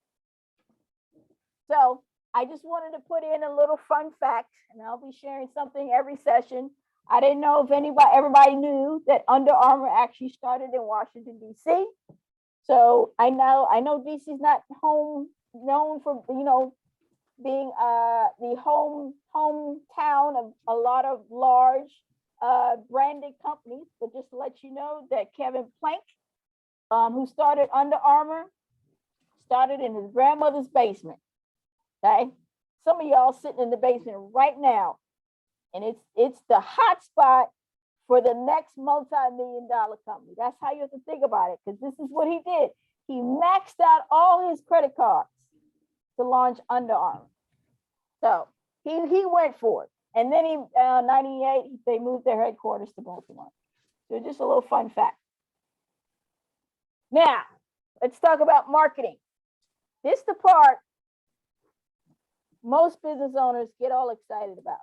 Speaker 1: So I just wanted to put in a little fun fact, and I'll be sharing something every session. I didn't know if everybody knew that Under Armour actually started in Washington, D.C. So I know DC is not known for, being the hometown of a lot of large branded companies, but just to let you know that Kevin Plank, who started Under Armour, started in his grandmother's basement. Okay, some of y'all sitting in the basement right now, and it's the hot spot for the next multi-million-dollar company. That's how you have to think about it, because this is what he did. He maxed out all his credit cards to launch Under Armour. So he went for it. And then 98, they moved their headquarters to Baltimore. So just a little fun fact. Now, let's talk about marketing. This is the part most business owners get all excited about.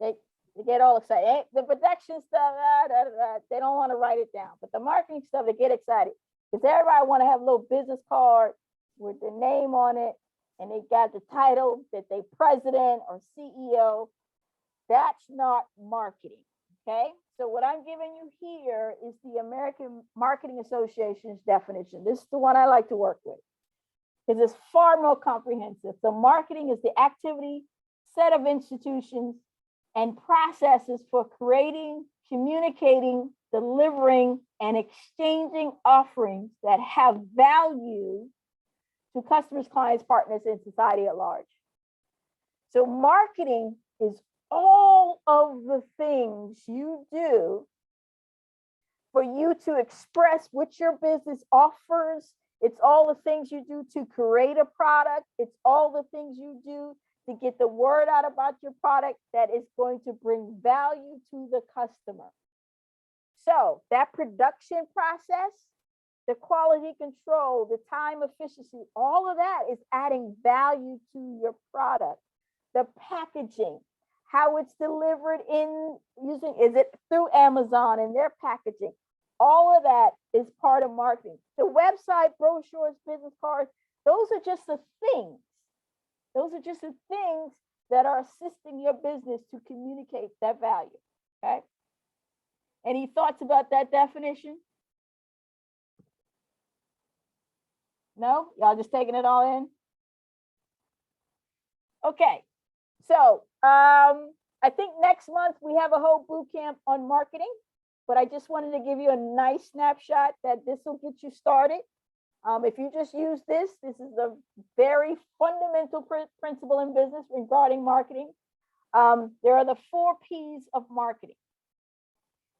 Speaker 1: They get all excited. The production stuff, they don't want to write it down. But the marketing stuff, they get excited. Because everybody want to have a little business card with their name on it, and they got the title that they president or CEO. That's not marketing, okay? So what I'm giving you here is the American Marketing Association's definition. This is the one I like to work with, because it's far more comprehensive. So marketing is the activity, set of institutions, and processes for creating, communicating, delivering, and exchanging offerings that have value to customers, clients, partners, and society at large. So marketing is all of the things you do for you to express what your business offers. It's all the things you do to create a product. It's all the things you do to get the word out about your product that is going to bring value to the customer. So that production process, the quality control, the time efficiency, all of that is adding value to your product. The packaging, how it's delivered is it through Amazon and their packaging? All of that is part of marketing. The website, brochures, business cards, those are just the things. Those are just the things that are assisting your business to communicate that value, okay? Any thoughts about that definition? No? Y'all just taking it all in? Okay, so I think next month we have a whole boot camp on marketing, but I just wanted to give you a nice snapshot that this will get you started. If you just use this is a very fundamental principle in business regarding marketing. There are the 4 P's of marketing.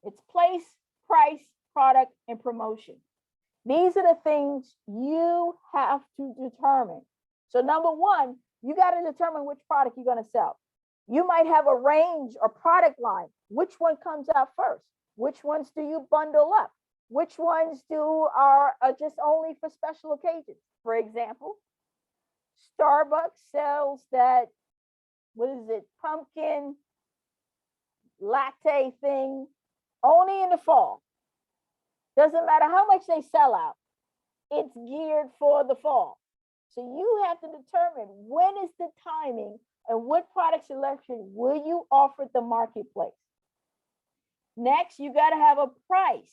Speaker 1: It's place, price, product, and promotion. These are the things you have to determine. So number 1, you got to determine which product you're going to sell. You might have a range or product line. Which one comes out first? Which ones do you bundle up? Which ones are just only for special occasions? For example, Starbucks sells that, what is it, pumpkin latte thing only in the fall. Doesn't matter how much they sell out, it's geared for the fall. So you have to determine when is the timing and what product selection will you offer at the marketplace. Next, you got to have a price.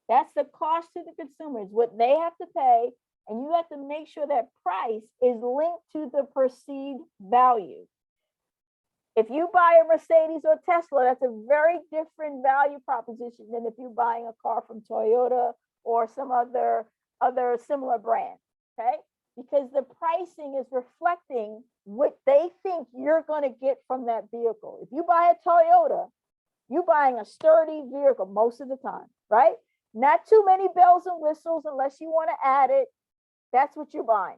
Speaker 1: That's the cost to the consumers, what they have to pay, and you have to make sure that price is linked to the perceived value. If you buy a Mercedes or Tesla, that's a very different value proposition than if you're buying a car from Toyota or some other similar brand, okay? Because the pricing is reflecting what they think you're going to get from that vehicle. If you buy a Toyota, you're buying a sturdy vehicle most of the time, right? Not too many bells and whistles unless you want to add it. That's what you're buying.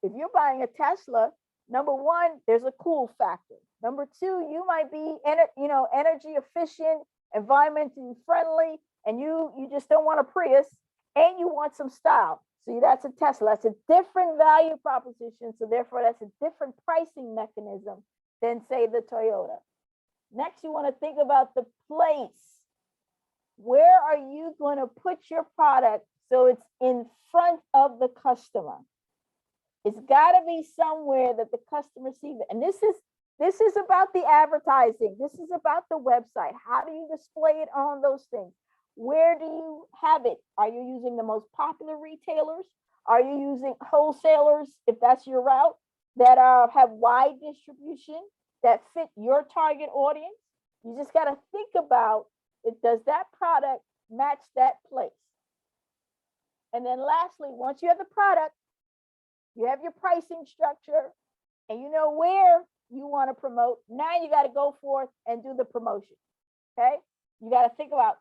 Speaker 1: If you're buying a Tesla, number one, there's a cool factor. Number two, you might be energy efficient, environmentally friendly, and you just don't want a Prius, and you want some style. See, that's a Tesla. That's a different value proposition. So therefore, that's a different pricing mechanism than, say, the Toyota. Next, you want to think about the place. Where are you going to put your product so it's in front of the customer? It's got to be somewhere that the customer sees it. And this is about the advertising. This is about the website. How do you display it on those things? Where do you have it? Are you using the most popular retailers? Are you using wholesalers, if that's your route, that have wide distribution, that fit your target audience? You just got to think about it. Does that product match that place? And then lastly, once you have the product, you have your pricing structure, and you know where you want to promote. Now you got to go forth and do the promotion. Okay. You got to think about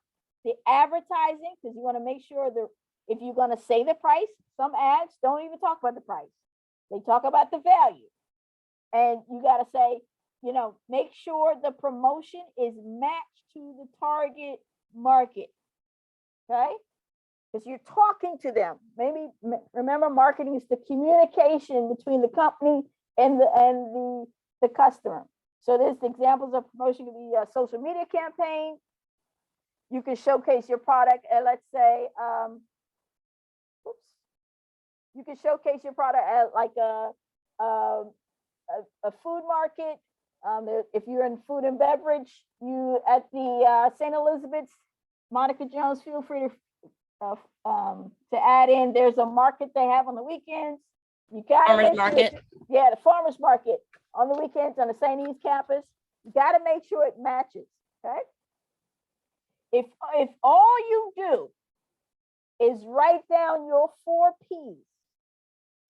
Speaker 1: the advertising, because you want to make sure that if you're going to say the price, some ads don't even talk about the price. They talk about the value. And you got to say, make sure the promotion is matched to the target market. Okay. Because you're talking to them. Maybe remember, marketing is the communication between the company and the customer. So there's examples of promotion. Could be a social media campaign. You can showcase your product at, let's say, you can showcase your product at like a food market. If you're in food and beverage, you at the St. Elizabeth's, Monica Jones, feel free to add in. There's a market they have on the weekends. You got
Speaker 2: Farmers market.
Speaker 1: Yeah, the farmers market on the weekends on the St. E's campus. You got to make sure it matches. Okay. If all you do is write down your 4 P's,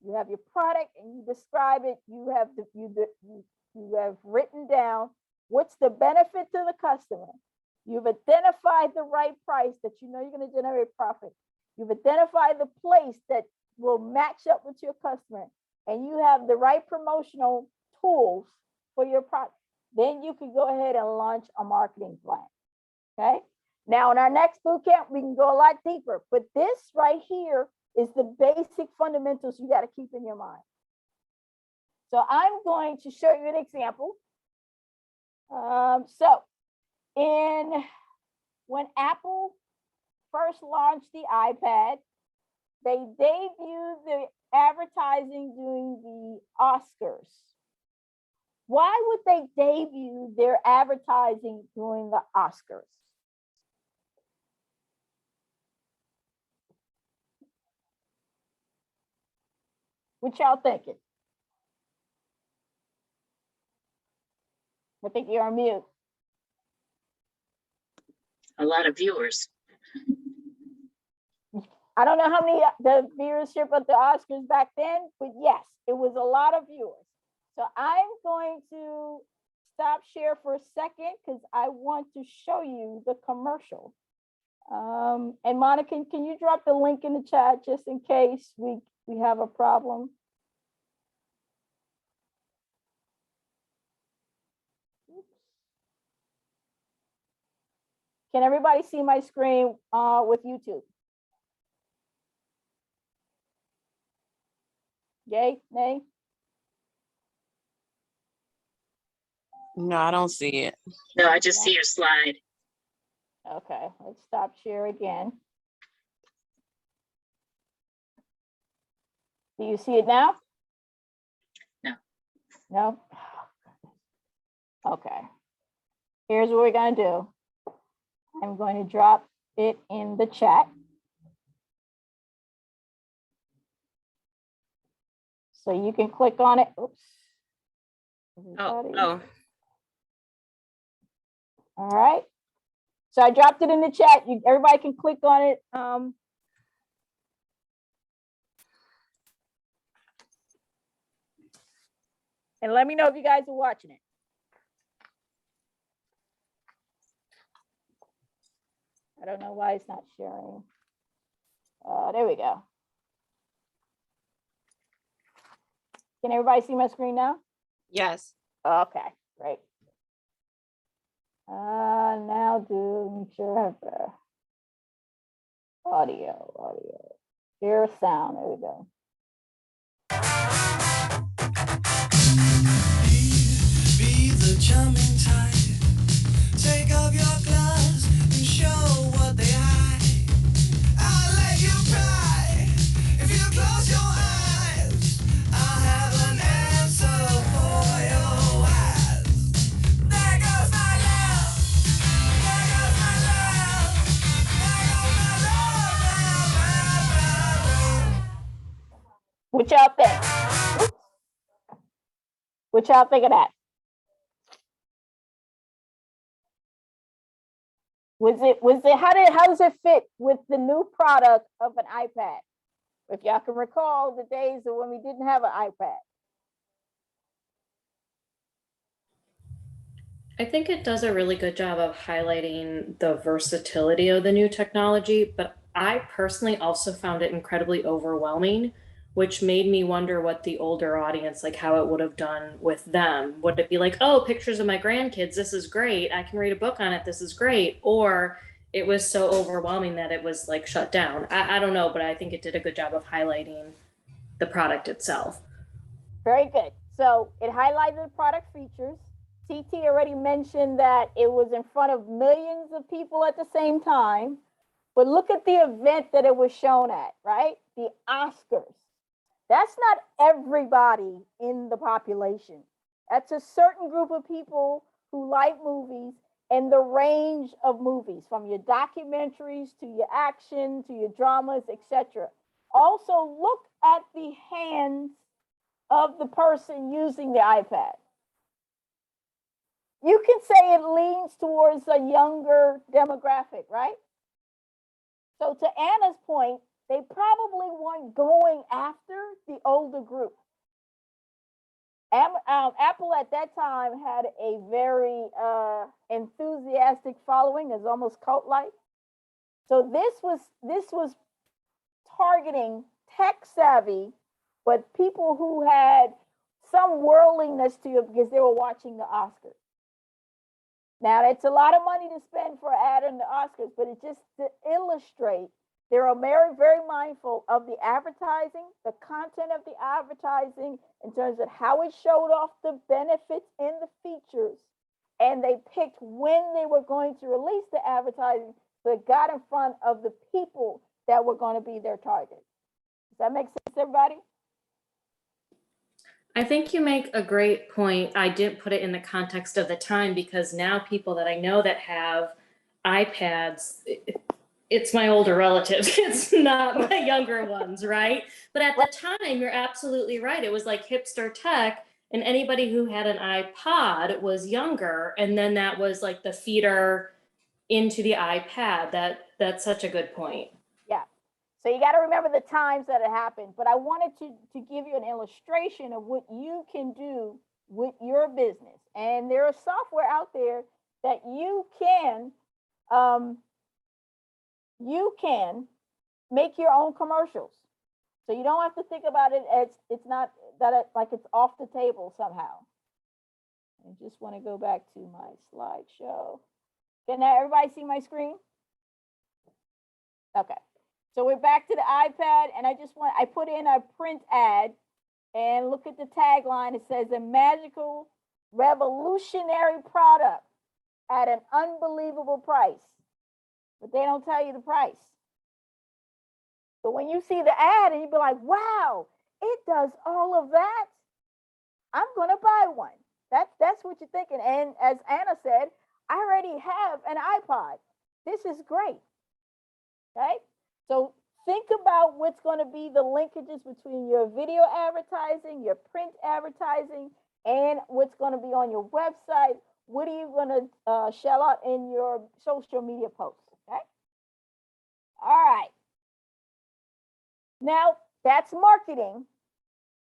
Speaker 1: you have your product and you describe it. You have written down what's the benefit to the customer. You've identified the right price that you know you're going to generate profit. You've identified the place that will match up with your customer, and you have the right promotional tools for your product. Then you can go ahead and launch a marketing plan. Okay. Now, in our next boot camp, we can go a lot deeper, but this right here is the basic fundamentals you got to keep in your mind. So I'm going to show you an example. When Apple first launched the iPad, they debuted the advertising during the Oscars. Why would they debut their advertising during the Oscars? What y'all thinking? I think you're on mute.
Speaker 4: A lot of viewers.
Speaker 1: I don't know how many the viewership of the Oscars back then, but yes, it was a lot of viewers. So I'm going to stop share for a second because I want to show you the commercial. And Monica, can you drop the link in the chat just in case we have a problem? Can everybody see my screen with YouTube? Yay, nay?
Speaker 3: No, I don't see it.
Speaker 4: No, I just see your slide.
Speaker 1: Okay, let's stop share again. Do you see it now?
Speaker 4: No.
Speaker 1: No? Okay. Here's what we're gonna do. I'm going to drop it in the chat. So you can click on it. Oops.
Speaker 2: Oh,
Speaker 1: Everybody.
Speaker 2: oh,
Speaker 1: All right. So I dropped it in the chat. Everybody can click on it. And let me know if you guys are watching it. I don't know why it's not sharing. There we go. Can everybody see my screen now?
Speaker 2: yes.
Speaker 1: Okay, great. Now make sure I have audio. Here's sound. There we go.
Speaker 6: Be the charming type. Take off your gloves and show what they hide. I'll let you cry if you close your eyes. I'll have an answer for your eyes. There goes my love. There goes my love. There goes my love.
Speaker 1: What y'all think? What y'all think of that? How does it fit with the new product of an iPad? If y'all can recall the days of when we didn't have an iPad.
Speaker 7: I think it does a really good job of highlighting the versatility of the new technology, but I personally also found it incredibly overwhelming, which made me wonder what the older audience, like how it would have done with them. Would it be like, oh, pictures of my grandkids, this is great, I can read a book on it, this is great, or it was so overwhelming that it was like shut down. I don't know, but I think it did a good job of highlighting the product itself.
Speaker 1: Very good. So it highlighted the product features. TT already mentioned that it was in front of millions of people at the same time. But look at the event that it was shown at, right? The Oscars. That's not everybody in the population. That's a certain group of people who like movies and the range of movies, from your documentaries to your action to your dramas, etc. Also, look at the hands of the person using the iPad. You can say it leans towards a younger demographic, right? So to Anna's point, they probably weren't going after the older group. Apple at that time had a very enthusiastic following, is almost cult-like. So this was targeting tech savvy, but people who had some worldliness to it because they were watching the Oscars. Now, it's a lot of money to spend for an ad in the Oscars, but it's just to illustrate they are very, very mindful of the advertising, the content of the advertising in terms of how it showed off the benefits and the features. And they picked when they were going to release the advertising, so it got in front of the people that were going to be their target. Does that make sense, everybody?
Speaker 7: I think you make a great point. I didn't put it in the context of the time because now people that I know that have iPads, it's my older relatives. It's not my younger ones, right? But at the time, you're absolutely right. It was like hipster tech, and anybody who had an iPod was younger, and then that was like the feeder into the iPad. That's such a good point.
Speaker 1: Yeah. So you got to remember the times that it happened. But I wanted to give you an illustration of what you can do with your business. And there is software out there that you can make your own commercials. So you don't have to think about it as it's not that like it's off the table somehow. I just want to go back to my slideshow. Can now everybody see my screen? Okay. So we're back to the iPad, and I put in a print ad, and look at the tagline. It says a magical, revolutionary product at an unbelievable price. But they don't tell you the price. But when you see the ad and you be like, wow, it does all of that, I'm gonna buy one. That's what you're thinking. And as Anna said, I already have an iPod. This is great. Okay? So think about what's going to be the linkages between your video advertising, your print advertising, and what's going to be on your website. What are you going to shell out in your social media posts? Okay. All right. Now that's marketing,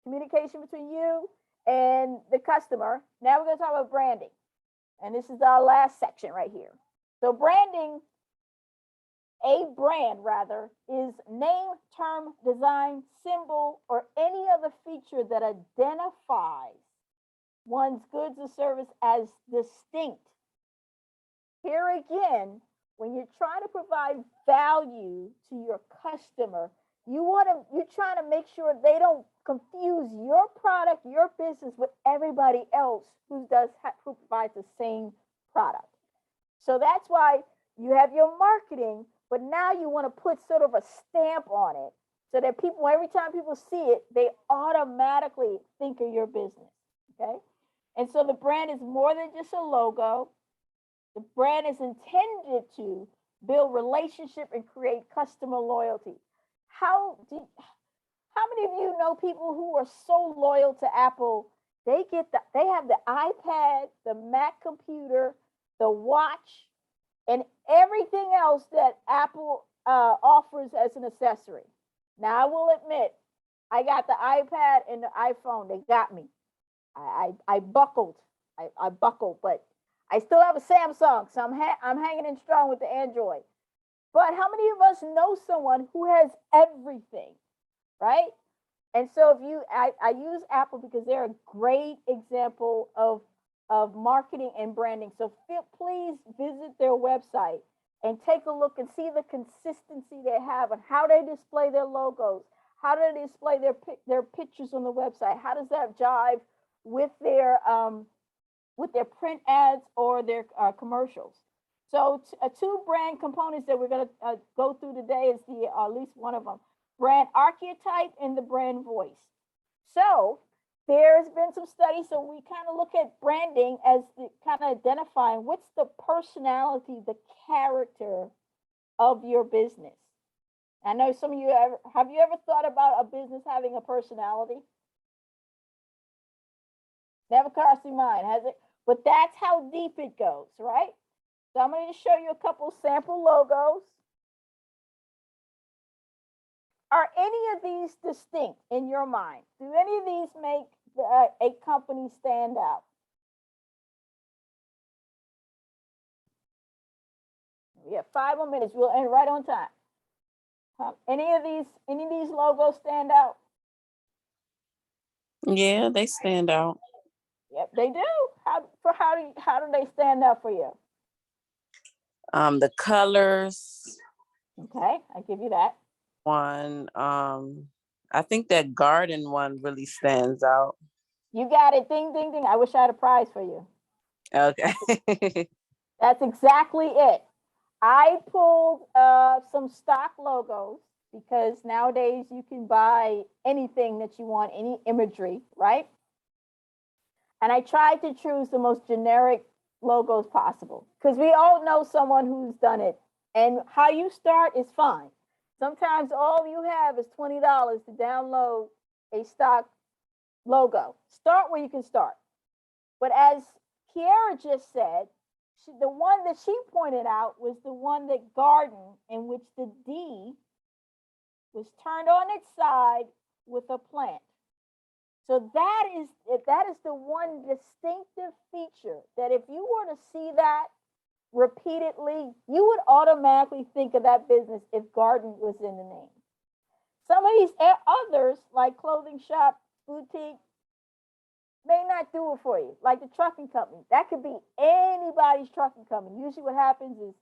Speaker 1: communication between you and the customer. Now we're going to talk about branding. And this is our last section right here. So branding, a brand rather, is name, term, design, symbol, or any other feature that identifies one's goods or service as distinct. Here again, when you're trying to provide value to your customer, you're trying to make sure they don't confuse your product, your business with everybody else who provides the same product. So that's why you have your marketing, but now you want to put sort of a stamp on it so that people, every time people see it, they automatically think of your business. Okay. And so the brand is more than just a logo. The brand is intended to build relationship and create customer loyalty. How many of you know people who are so loyal to Apple? They have the iPad, the Mac computer, the watch, and everything else that Apple offers as an accessory. Now I will admit, I got the iPad and the iPhone. They got me. I buckled. I buckled, but I still have a Samsung, so I'm hanging in strong with the Android. But how many of us know someone who has everything, right? And so I use Apple because they're a great example of marketing and branding. So please visit their website and take a look and see the consistency they have and how they display their logos. How do they display their pictures on the website? How does that jive with their print ads or their commercials? So two brand components that we're going to go through today is at least one of them, brand archetype and the brand voice. So there's been some studies, so we kind of look at branding as kind of identifying what's the personality, the character of your business. I know some of you have you ever thought about a business having a personality? Never crossed your mind, has it? But that's how deep it goes, right? So I'm going to show you a couple sample logos. Are any of these distinct in your mind? Do any of these make a company stand out? We have 5 more minutes. We'll end right on time. Any of these logos stand out?
Speaker 3: Yeah, they stand out.
Speaker 1: Yep, they do. How do they stand out for you?
Speaker 3: The colors.
Speaker 1: Okay, I give you that.
Speaker 3: One, I think that garden one really stands out.
Speaker 1: You got it. Ding, ding, ding. I wish I had a prize for you.
Speaker 3: Okay.
Speaker 1: That's exactly it. I pulled some stock logos because nowadays you can buy anything that you want, any imagery, right? And I tried to choose the most generic logos possible because we all know someone who's done it. And how you start is fine. Sometimes all you have is $20 to download a stock logo. Start where you can start. But as Kiara just said, the one that she pointed out was the one that garden, in which the D was turned on its side with a plant. So that is the one distinctive feature that if you were to see that repeatedly, you would automatically think of that business if garden was in the name. Some of these others, like clothing shop, boutique, may not do it for you. Like the trucking company, that could be anybody's trucking company. Usually, what happens is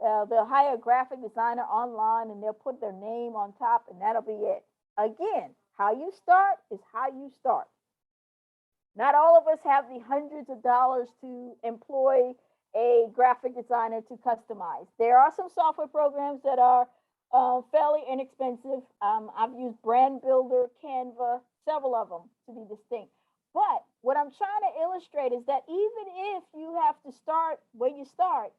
Speaker 1: they'll hire a graphic designer online and they'll put their name on top, and that'll be it. Again, how you start is how you start. Not all of us have the hundreds of dollars to employ a graphic designer to customize. There are some software programs that are fairly inexpensive. I've used Brand Builder, Canva, several of them to be distinct. But what I'm trying to illustrate is that even if you have to start where you start,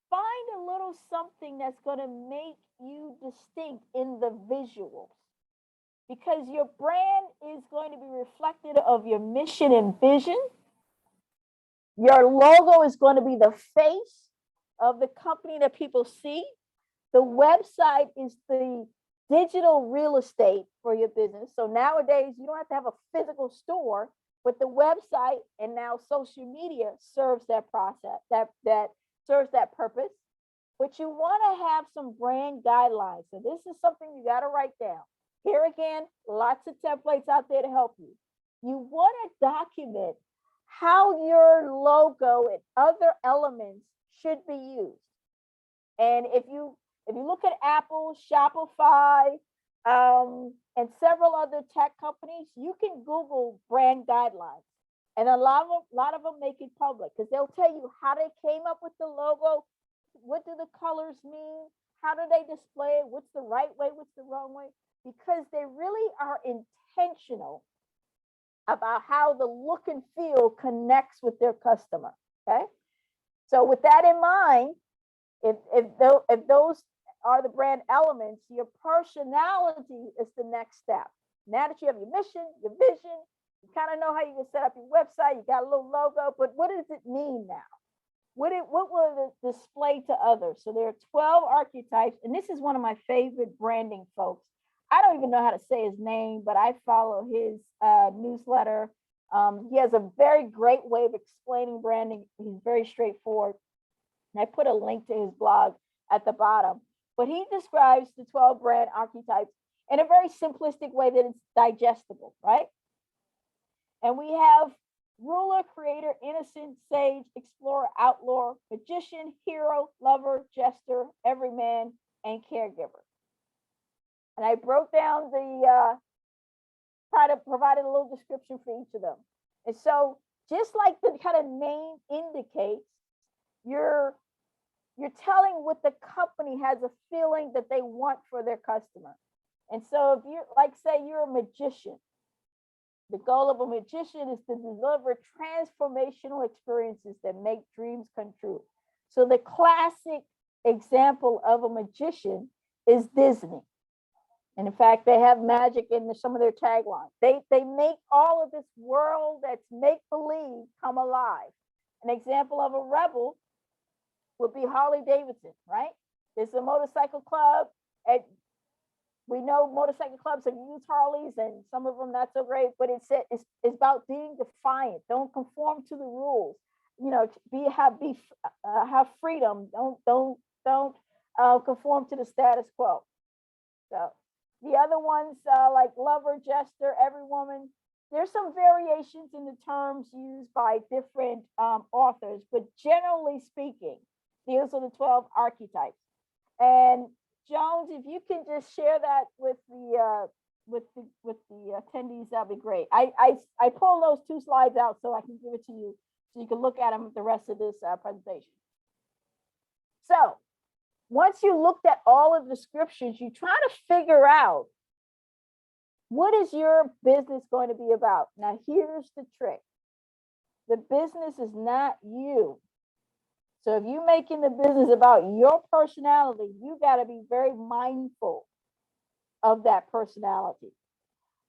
Speaker 1: find a little something that's going to make you distinct in the visuals. Because your brand is going to be reflected of your mission and vision. Your logo is going to be the face of the company that people see. The website is the digital real estate for your business. So nowadays, you don't have to have a physical store, but the website and now social media serves that process, that serves that purpose. But you want to have some brand guidelines. So this is something you got to write down. Here again, lots of templates out there to help you. You want to document how your logo and other elements should be used. And if you look at Apple, Shopify, and several other tech companies, you can Google brand guidelines. And a lot of them make it public because they'll tell you how they came up with the logo, what do the colors mean, how do they display it, what's the right way, what's the wrong way, because they really are intentional about how the look and feel connects with their customer, okay? So with that in mind, if those are the brand elements, your personality is the next step. Now that you have your mission, your vision, you kind of know how you can set up your website, you got a little logo, but what does it mean now? What will it display to others? So there are 12 archetypes, and this is one of my favorite branding folks. I don't even know how to say his name, but I follow his newsletter. He has a very great way of explaining branding. He's very straightforward. And I put a link to his blog at the bottom. But he describes the 12 brand archetypes in a very simplistic way that it's digestible, right? And we have ruler, creator, innocent, sage, explorer, outlaw, magician, hero, lover, jester, everyman, and caregiver. And I broke down try to provide a little description for each of them. And so just like the kind of name indicates, you're telling what the company has a feeling that they want for their customer. And so if you like, say you're a magician, the goal of a magician is to deliver transformational experiences that make dreams come true. So the classic example of a magician is Disney. And in fact, they have magic in some of their taglines. They make all of this world that's make-believe come alive. An example of a rebel would be Harley Davidson, right? There's a motorcycle club. We know motorcycle clubs have used Harleys and some of them not so great, but it's about being defiant. Don't conform to the rules. You know, have freedom. Don't conform to the status quo. So the other ones like lover, jester, every woman. There's some variations in the terms used by different authors, but generally speaking, these are the 12 archetypes. And Jones, if you can just share that with the attendees, that'd be great. I pulled those 2 slides out so I can give it to you so you can look at them at the rest of this presentation. So once you looked at all of the descriptions, you try to figure out what is your business going to be about. Now, here's the trick. The business is not you. So if you're making the business about your personality, you got to be very mindful of that personality.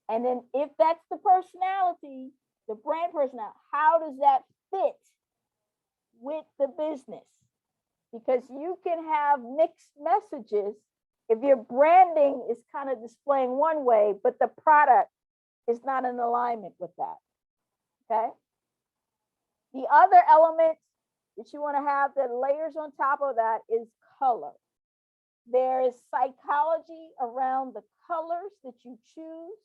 Speaker 1: And then if that's the personality, the brand personality, how does that fit with the business? Because you can have mixed messages if your branding is kind of displaying one way, but the product is not in alignment with that, okay? The other element that you want to have that layers on top of that is color. There is psychology around the colors that you choose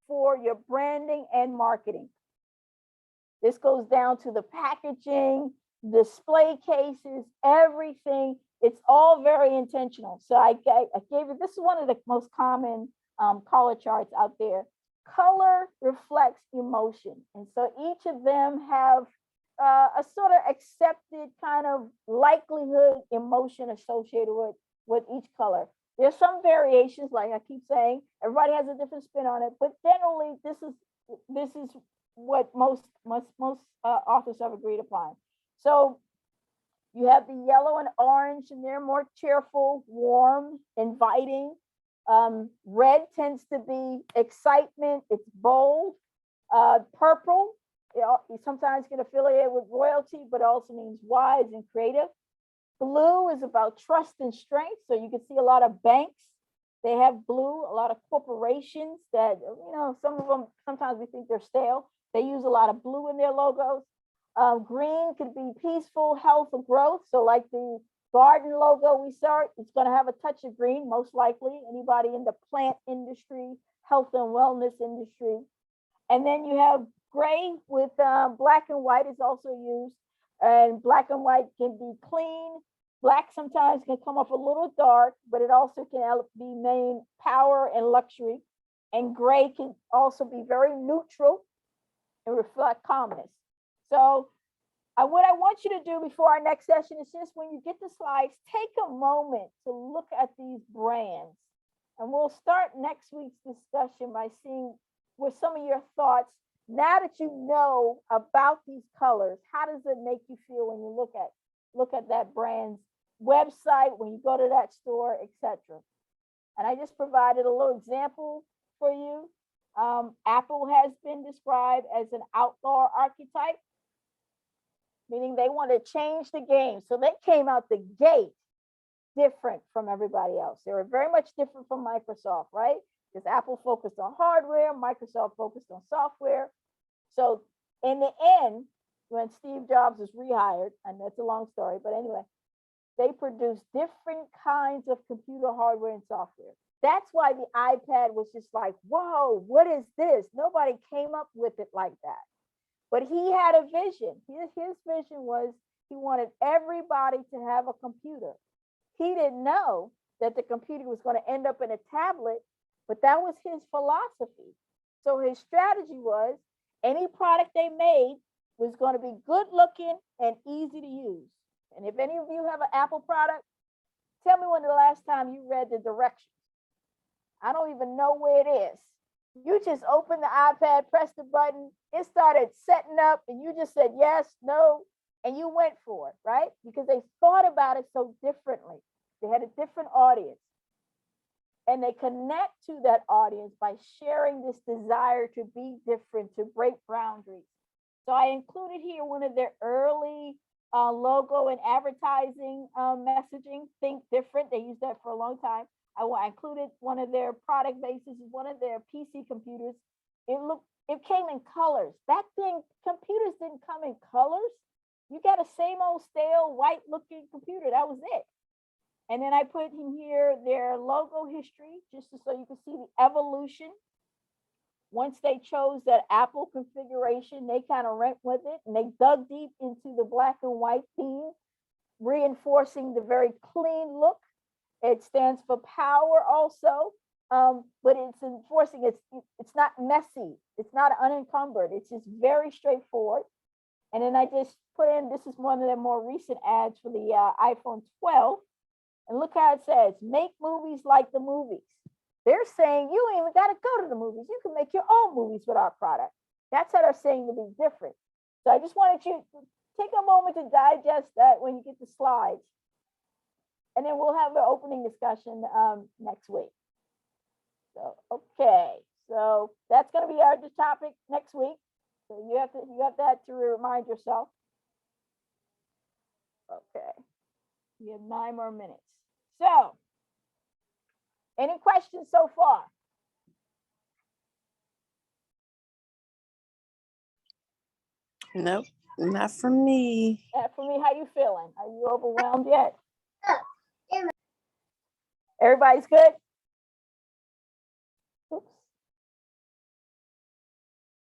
Speaker 1: for your branding and marketing. This goes down to the packaging, display cases, everything. It's all very intentional. So I gave it, this is one of the most common color charts out there. Color reflects emotion. And so each of them have a sort of accepted kind of likelihood emotion associated with each color. There's some variations, like I keep saying, everybody has a different spin on it, but generally this is what most authors have agreed upon. So you have the yellow and orange, and they're more cheerful, warm, inviting. Red tends to be excitement, it's bold. Purple, you sometimes get affiliated with royalty, but also means wise and creative. Blue is about trust and strength. So you can see a lot of banks, they have blue, a lot of corporations that, some of them, sometimes we think they're stale. They use a lot of blue in their logos. Green could be peaceful, health, and growth. So like the garden logo we saw, it's going to have a touch of green, most likely. Anybody in the plant industry, health and wellness industry. And then you have gray with black and white is also used. And black and white can be clean. Black sometimes can come off a little dark, but it also can be named power and luxury. And gray can also be very neutral and reflect calmness. So what I want you to do before our next session is just when you get the slides, take a moment to look at these brands. And we'll start next week's discussion by seeing what some of your thoughts, now that you know about these colors, how does it make you feel when you look at that brand's website, when you go to that store, etc. And I just provided a little example for you. Apple has been described as an outlaw archetype, meaning they want to change the game. So they came out the gate different from everybody else. They were very much different from Microsoft, right? Because Apple focused on hardware, Microsoft focused on software. So in the end, when Steve Jobs was rehired, and that's a long story, but anyway, they produced different kinds of computer hardware and software. That's why the iPad was just like, whoa, what is this? Nobody came up with it like that. But he had a vision. His vision was he wanted everybody to have a computer. He didn't know that the computer was going to end up in a tablet, but that was his philosophy. So his strategy was any product they made was going to be good looking and easy to use. And if any of you have an Apple product, tell me when the last time you read the directions. I don't even know where it is. You just opened the iPad, pressed the button, it started setting up, and you just said yes, no, and you went for it, right? Because they thought about it so differently. They had a different audience. And they connect to that audience by sharing this desire to be different, to break boundaries. So I included here one of their early logo and advertising messaging, Think Different. They used that for a long time. I included one of their product bases, one of their PC computers. It came in colors. Back then, computers didn't come in colors. You got a same old stale white looking computer. That was it. And then I put in here their logo history, just so you can see the evolution. Once they chose that Apple configuration, they kind of went with it, and they dug deep into the black and white theme, reinforcing the very clean look. It stands for power also, but it's enforcing, it's not messy, it's not unencumbered, it's just very straightforward. And then I just put in, this is one of the more recent ads for the iPhone 12. And look how it says, make movies like the movies. They're saying you ain't even got to go to the movies. You can make your own movies with our product. That's how they're saying to be different. So I just wanted you to take a moment to digest that when you get the slides. And then we'll have an opening discussion next week. So, okay. So that's going to be our topic next week. So you have that to remind yourself. Okay. We have 9 more minutes. So, any questions so far?
Speaker 3: Nope, not for me.
Speaker 1: For me, how you feeling? Are you overwhelmed yet? Everybody's good? Oops.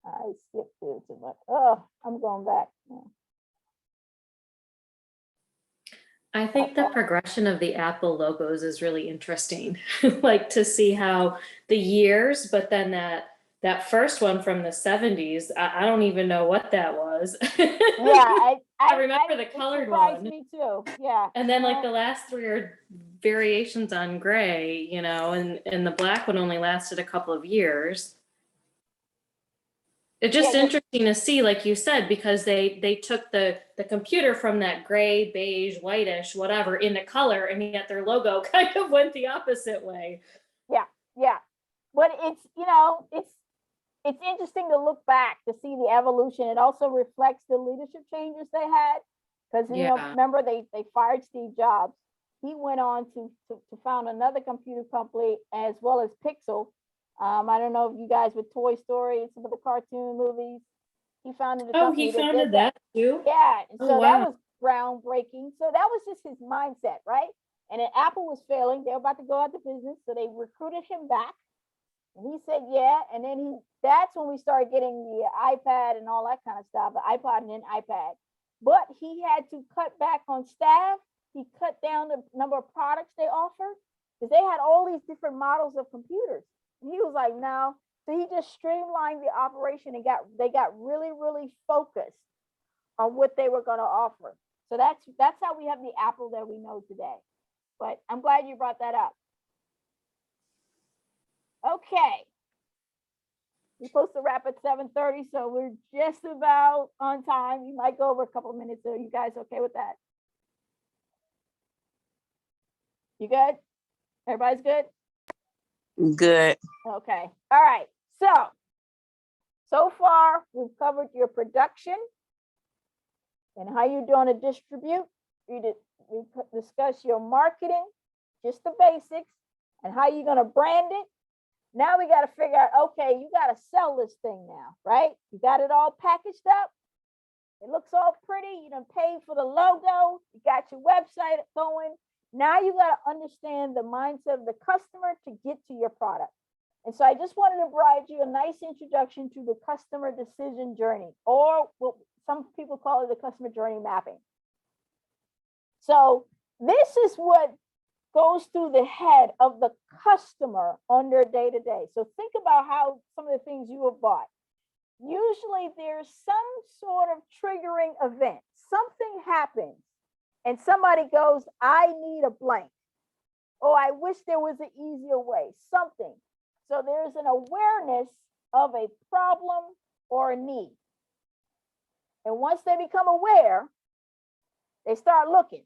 Speaker 1: I skipped through too much. Oh, I'm going back.
Speaker 7: I think the progression of the Apple logos is really interesting. Like to see how the years, but then that first one from the 70s, I don't even know what that was.
Speaker 1: Yeah,
Speaker 7: I remember the
Speaker 1: it
Speaker 7: colored
Speaker 1: surprised
Speaker 7: one.
Speaker 1: me too. Yeah.
Speaker 7: And then like the last three are variations on gray, you know, and the black one only lasted a couple of years. It's just
Speaker 1: Yeah,
Speaker 7: interesting to see, like you said, because they took the computer from that gray, beige, whitish, whatever, into color, and yet their logo kind of went the opposite way.
Speaker 1: yeah. But it's, you know, it's interesting to look back to see the evolution. It also reflects the leadership changes they had. Because, you know,
Speaker 7: Yeah.
Speaker 1: remember they fired Steve Jobs. He went on to found another computer company as well as Pixel. I don't know if you guys with Toy Story and some of the cartoon movies. He founded a
Speaker 7: Oh,
Speaker 1: company
Speaker 7: he
Speaker 1: that
Speaker 7: founded
Speaker 1: did
Speaker 7: that too?
Speaker 1: Yeah, and
Speaker 7: Oh,
Speaker 1: so that
Speaker 7: wow.
Speaker 1: was groundbreaking. So that was just his mindset, right? And then Apple was failing; they were about to go out of business, so they recruited him back, and he said, "Yeah." And then that's when we started getting the iPad and all that kind of stuff, the iPod and then iPad. But he had to cut back on staff. He cut down the number of products they offered because they had all these different models of computers. And he was like, "No." So he just streamlined the operation and they got really, really focused on what they were going to offer. So that's how we have the Apple that we know today. But I'm glad you brought that up. Okay. We're supposed to wrap at 7:30, so we're just about on time. You might go over a couple of minutes. Are you guys okay with that? You good? Everybody's good?
Speaker 3: Good.
Speaker 1: Okay. All right. So far, we've covered your production and how you're going to distribute. We discussed your marketing, just the basics, and how you're going to brand it. Now we got to figure out, okay, you got to sell this thing now, right? You got it all packaged up. It looks all pretty. You done paid for the logo. You got your website going. Now you got to understand the mindset of the customer to get to your product. And so I just wanted to provide you a nice introduction to the customer decision journey, or what some people call it the customer journey mapping. So this is what goes through the head of the customer on their day-to-day. So think about how some of the things you have bought. Usually there's some sort of triggering event. Something happens and somebody goes, I need a blank. Oh, I wish there was an easier way, something. So there's an awareness of a problem or a need. And once they become aware, they start looking.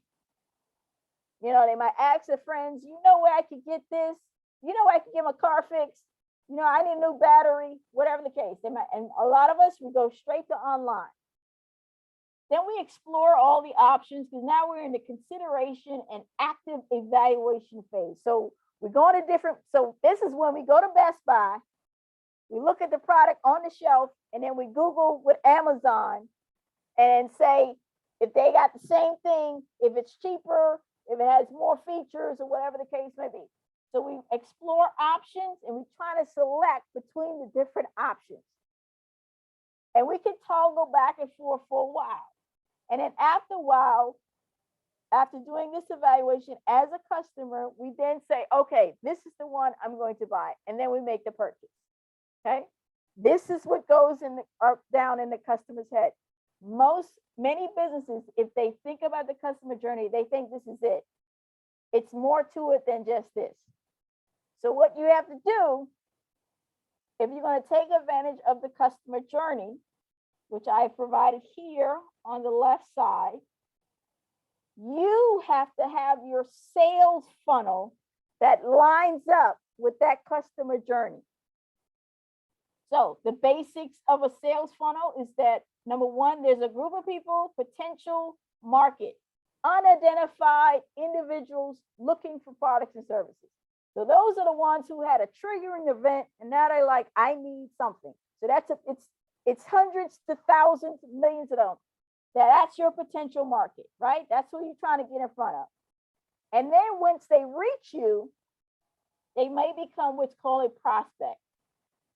Speaker 1: You know, they might ask their friends, you know where I could get this? You know where I could get my car fixed? You know, I need a new battery, whatever the case. They might, and a lot of us, we go straight to online. Then we explore all the options because now we're in the consideration and active evaluation phase. So we're going to different, so this is when we go to Best Buy, we look at the product on the shelf, and then we Google with Amazon and say, if they got the same thing, if it's cheaper, if it has more features or whatever the case may be. So we explore options and we try to select between the different options. And we can toggle back and forth for a while. And then after a while, after doing this evaluation as a customer, we then say, okay, this is the one I'm going to buy. And then we make the purchase. Okay. This is what goes in down in the customer's head. Many businesses, if they think about the customer journey, they think this is it. It's more to it than just this. So what you have to do, if you're going to take advantage of the customer journey, which I provided here on the left side, you have to have your sales funnel that lines up with that customer journey. So the basics of a sales funnel is that, number one, there's a group of people, potential market, unidentified individuals looking for products and services. So those are the ones who had a triggering event, and now they're like, I need something. So it's hundreds to thousands, millions of them. That's your potential market, right? That's who you're trying to get in front of. And then once they reach you, they may become what's called a prospect.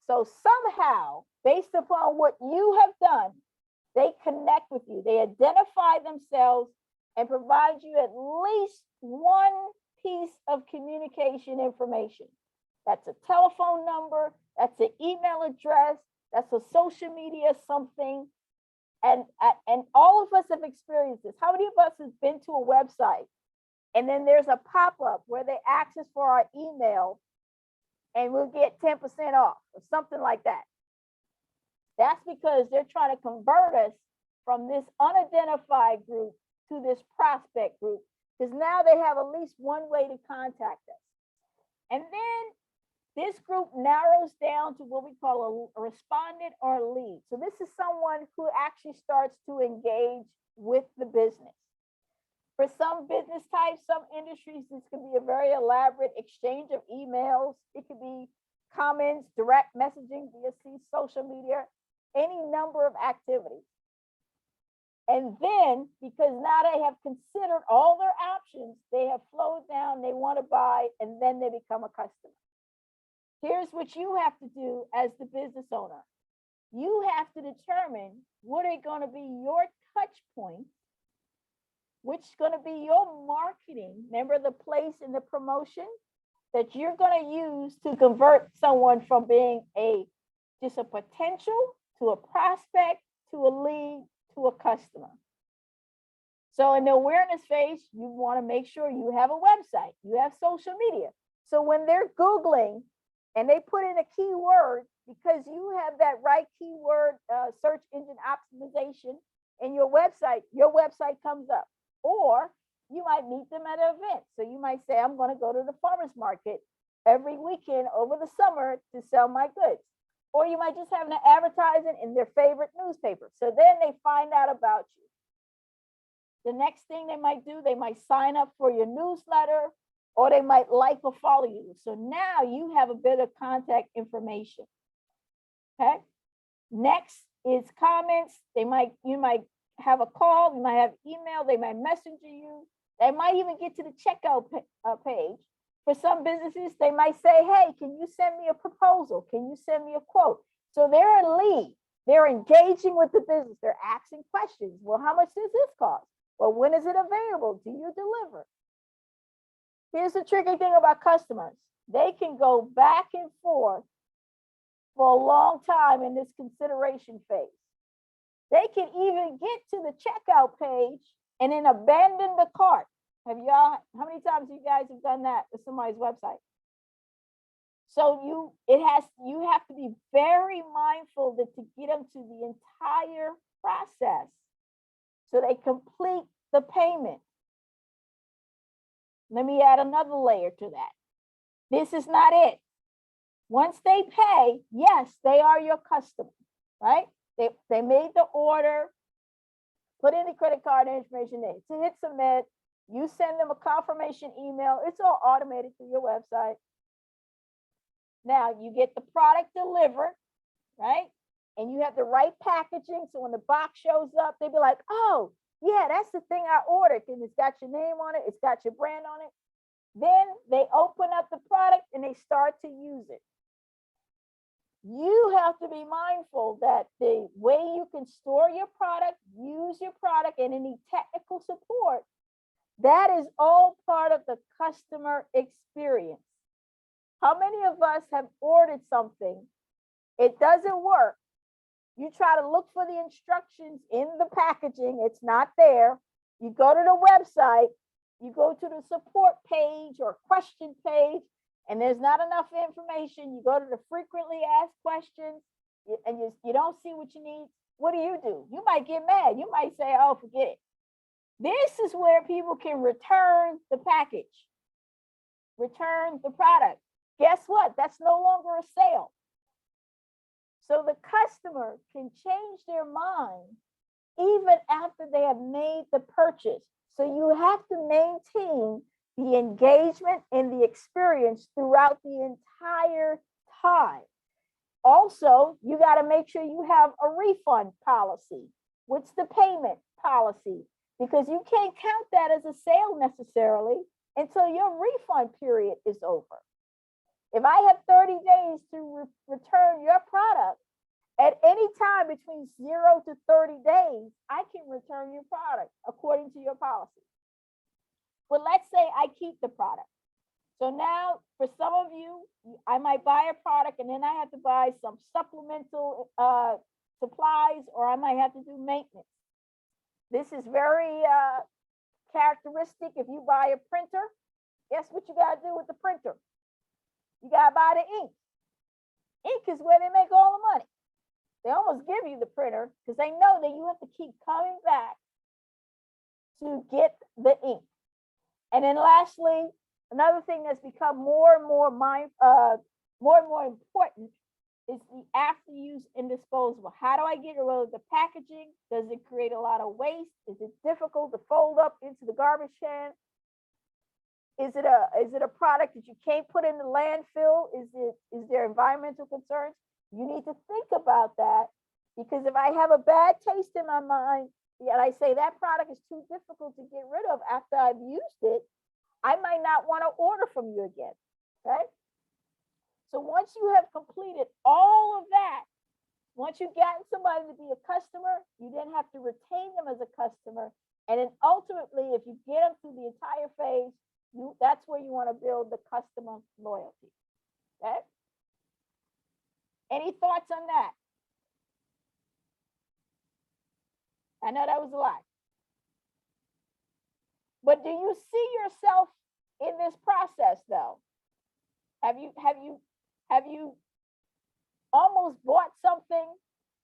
Speaker 1: So somehow, based upon what you have done, they connect with you. They identify themselves and provide you at least one piece of communication information. That's a telephone number, that's an email address, that's a social media something. And all of us have experienced this. How many of us have been to a website and then there's a pop-up where they ask us for our email and we'll get 10% off or something like that? That's because they're trying to convert us from this unidentified group to this prospect group, because now they have at least one way to contact us. And then this group narrows down to what we call a respondent or a lead. So this is someone who actually starts to engage with the business. For some business types, some industries, this can be a very elaborate exchange of emails. It could be comments, direct messaging via social media, any number of activities. And then, because now they have considered all their options, they have flowed down, they want to buy, and then they become a customer. Here's what you have to do as the business owner. You have to determine what are going to be your touch points, which is going to be your marketing. Remember the place and the promotion that you're going to use to convert someone from being just a potential to a prospect to a lead to a customer. So in the awareness phase, you want to make sure you have a website, you have social media. So when they're Googling and they put in a keyword, because you have that right keyword search engine optimization in your website comes up. Or you might meet them at an event. So you might say, I'm going to go to the farmer's market every weekend over the summer to sell my goods. Or you might just have an advertising in their favorite newspaper. So then they find out about you. The next thing they might do, they might sign up for your newsletter, or they might like or follow you. So now you have a bit of contact information. Okay. Next is comments. You might have a call, you might have email, they might messenger you. They might even get to the checkout page. For some businesses, they might say, hey, can you send me a proposal? Can you send me a quote? So they're a lead. They're engaging with the business. They're asking questions. Well, how much does this cost? Well, when is it available? Do you deliver? Here's the tricky thing about customers. They can go back and forth for a long time in this consideration phase. They can even get to the checkout page and then abandon the cart. How many times you guys have done that with somebody's website? So you have to be very mindful that to get them to the entire process so they complete the payment. Let me add another layer to that. This is not it. Once they pay, yes, they are your customer, right? They made the order, put in the credit card information, they hit submit, you send them a confirmation email, it's all automated through your website. Now you get the product delivered, right? And you have the right packaging, so when the box shows up, they'll be like, oh, yeah, that's the thing I ordered, and it's got your name on it, it's got your brand on it. Then they open up the product and they start to use it. You have to be mindful that the way you can store your product, use your product, and any technical support, that is all part of the customer experience. How many of us have ordered something? It doesn't work. You try to look for the instructions in the packaging. It's not there. You go to the website, you go to the support page or question page, and there's not enough information. You go to the frequently asked questions and you don't see what you need. What do? You might get mad. You might say, oh, forget it. This is where people can return the package, return the product. Guess what? That's no longer a sale. So the customer can change their mind even after they have made the purchase. So you have to maintain the engagement and the experience throughout the entire time. Also, you got to make sure you have a refund policy. What's the payment policy? Because you can't count that as a sale necessarily until your refund period is over. If I have 30 days to return your product, at any time between 0 to 30 days, I can return your product according to your policy. But let's say I keep the product. So now for some of you, I might buy a product and then I have to buy some supplemental supplies, or I might have to do maintenance. This is very characteristic. If you buy a printer, guess what you gotta do with the printer? You gotta buy the ink. Ink is where they make all the money. They almost give you the printer because they know that you have to keep coming back to get the ink. And then lastly, another thing that's become more and more important is the after use and disposable. How do I get rid of the packaging? Does it create a lot of waste? Is it difficult to fold up into the garbage can? Is it a product that you can't put in the landfill? Is there environmental concerns? You need to think about that, because if I have a bad taste in my mind and I say that product is too difficult to get rid of after I've used it, I might not want to order from you again. Okay. So once you have completed all of that, once you've gotten somebody to be a customer, you then have to retain them as a customer. And then ultimately, if you get them through the entire phase, that's where you want to build the customer loyalty. Okay. Any thoughts on that? I know that was a lot. But do you see yourself in this process though? Have you almost bought something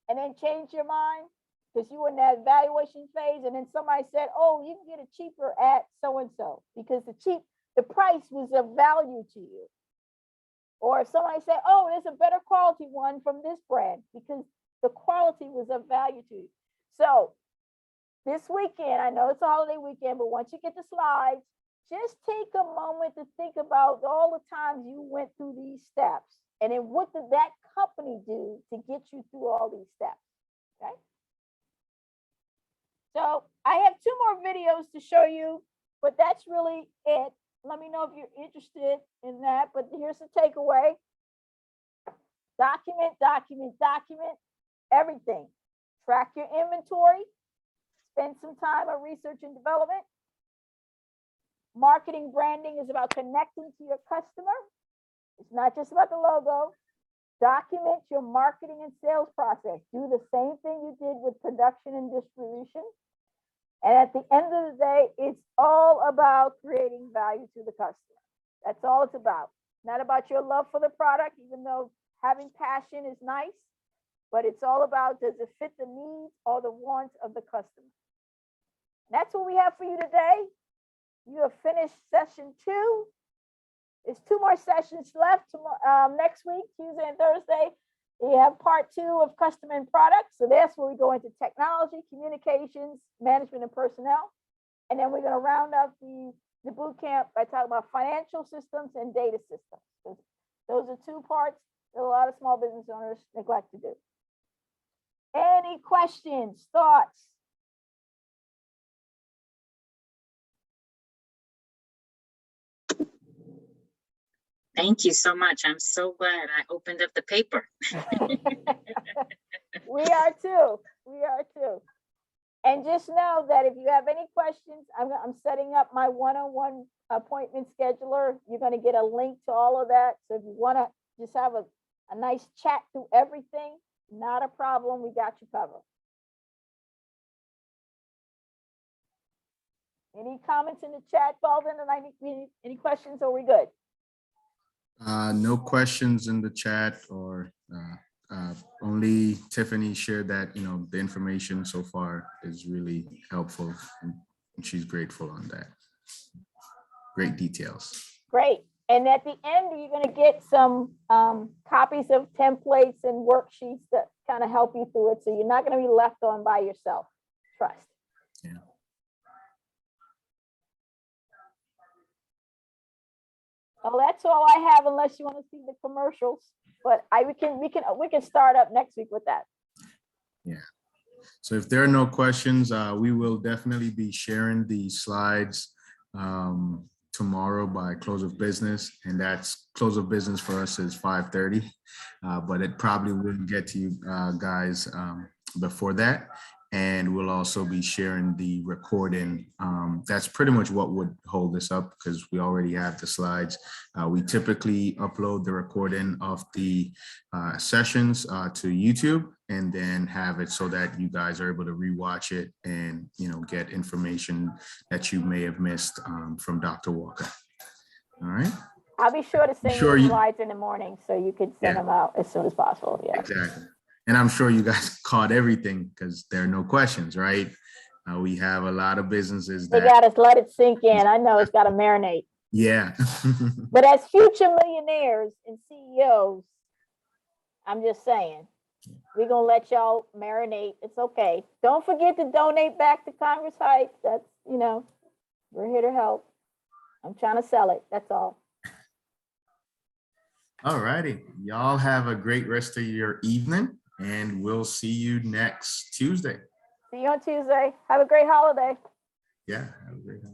Speaker 1: and then changed your mind because you were in that evaluation phase, and then somebody said, oh, you can get it cheaper at so-and-so because the price was of value to you. Or if somebody said, oh, there's a better quality one from this brand because the quality was of value to you. So this weekend, I know it's a holiday weekend, but once you get the slides, just take a moment to think about all the times you went through these steps. And then what did that company do to get you through all these steps? Okay. So I have 2 more videos to show you, but that's really it. Let me know if you're interested in that, but here's the takeaway. Document, document, document everything. Track your inventory. Spend some time on research and development. Marketing branding is about connecting to your customer. It's not just about the logo. Document your marketing and sales process. Do the same thing you did with production and distribution. And at the end of the day, it's all about creating value to the customer. That's all it's about. Not about your love for the product, even though having passion is nice, but it's all about, does it fit the needs or the wants of the customer? That's what we have for you today. You have finished session 2. There's 2 more sessions left next week, Tuesday and Thursday. We have part 2 of customer and products. So that's where we go into technology, communications, management, and personnel. And then we're going to round up the boot camp by talking about financial systems and data systems. Those are 2 parts that a lot of small business owners neglect to do. Any questions, thoughts?
Speaker 4: Thank you so much. I'm so glad I opened up the paper.
Speaker 1: We are too. We are too. And just know that if you have any questions, I'm setting up my one-on-one appointment scheduler. You're going to get a link to all of that. So if you want to just have a nice chat through everything, not a problem. We got you covered. Any comments in the chat, Baldwin? And any questions? Or are we good?
Speaker 8: No questions in the chat, or only Tiffany shared that, the information so far is really helpful, and she's grateful on that. Great details.
Speaker 1: Great. And at the end, you're going to get some copies of templates and worksheets that kind of help you through it. So you're not going to be left on by yourself. Trust.
Speaker 8: Yeah.
Speaker 1: Well, that's all I have, unless you want to see the commercials. But we can start up next week with that.
Speaker 8: Yeah. So if there are no questions, we will definitely be sharing the slides tomorrow by close of business, and that's close of business for us is 5:30. But it probably wouldn't get to you guys before that. And we'll also be sharing the recording. That's pretty much what would hold this up because we already have the slides. We typically upload the recording of the sessions to YouTube and then have it so that you guys are able to rewatch it and, you know, get information that you may have missed from Dr. Walker. All right.
Speaker 1: I'll be sure to send
Speaker 8: Sure
Speaker 1: you
Speaker 8: you-
Speaker 1: the slides in the morning so you can send
Speaker 8: Yeah.
Speaker 1: them out as soon as possible. Yeah.
Speaker 8: Exactly. And I'm sure you guys caught everything because there are no questions, right? We have a lot of businesses
Speaker 1: They
Speaker 8: that,
Speaker 1: got to let it sink in. I know it's got to marinate.
Speaker 8: yeah.
Speaker 1: But as future millionaires and CEOs, I'm just saying, we're going to let y'all marinate. It's okay. Don't forget to donate back to Congress Heights. That's, you know, we're here to help. I'm trying to sell it. That's all.
Speaker 8: All righty. Y'all have a great rest of your evening and we'll see you next Tuesday.
Speaker 1: See you on Tuesday. Have a great holiday.
Speaker 8: Yeah. Have a great time.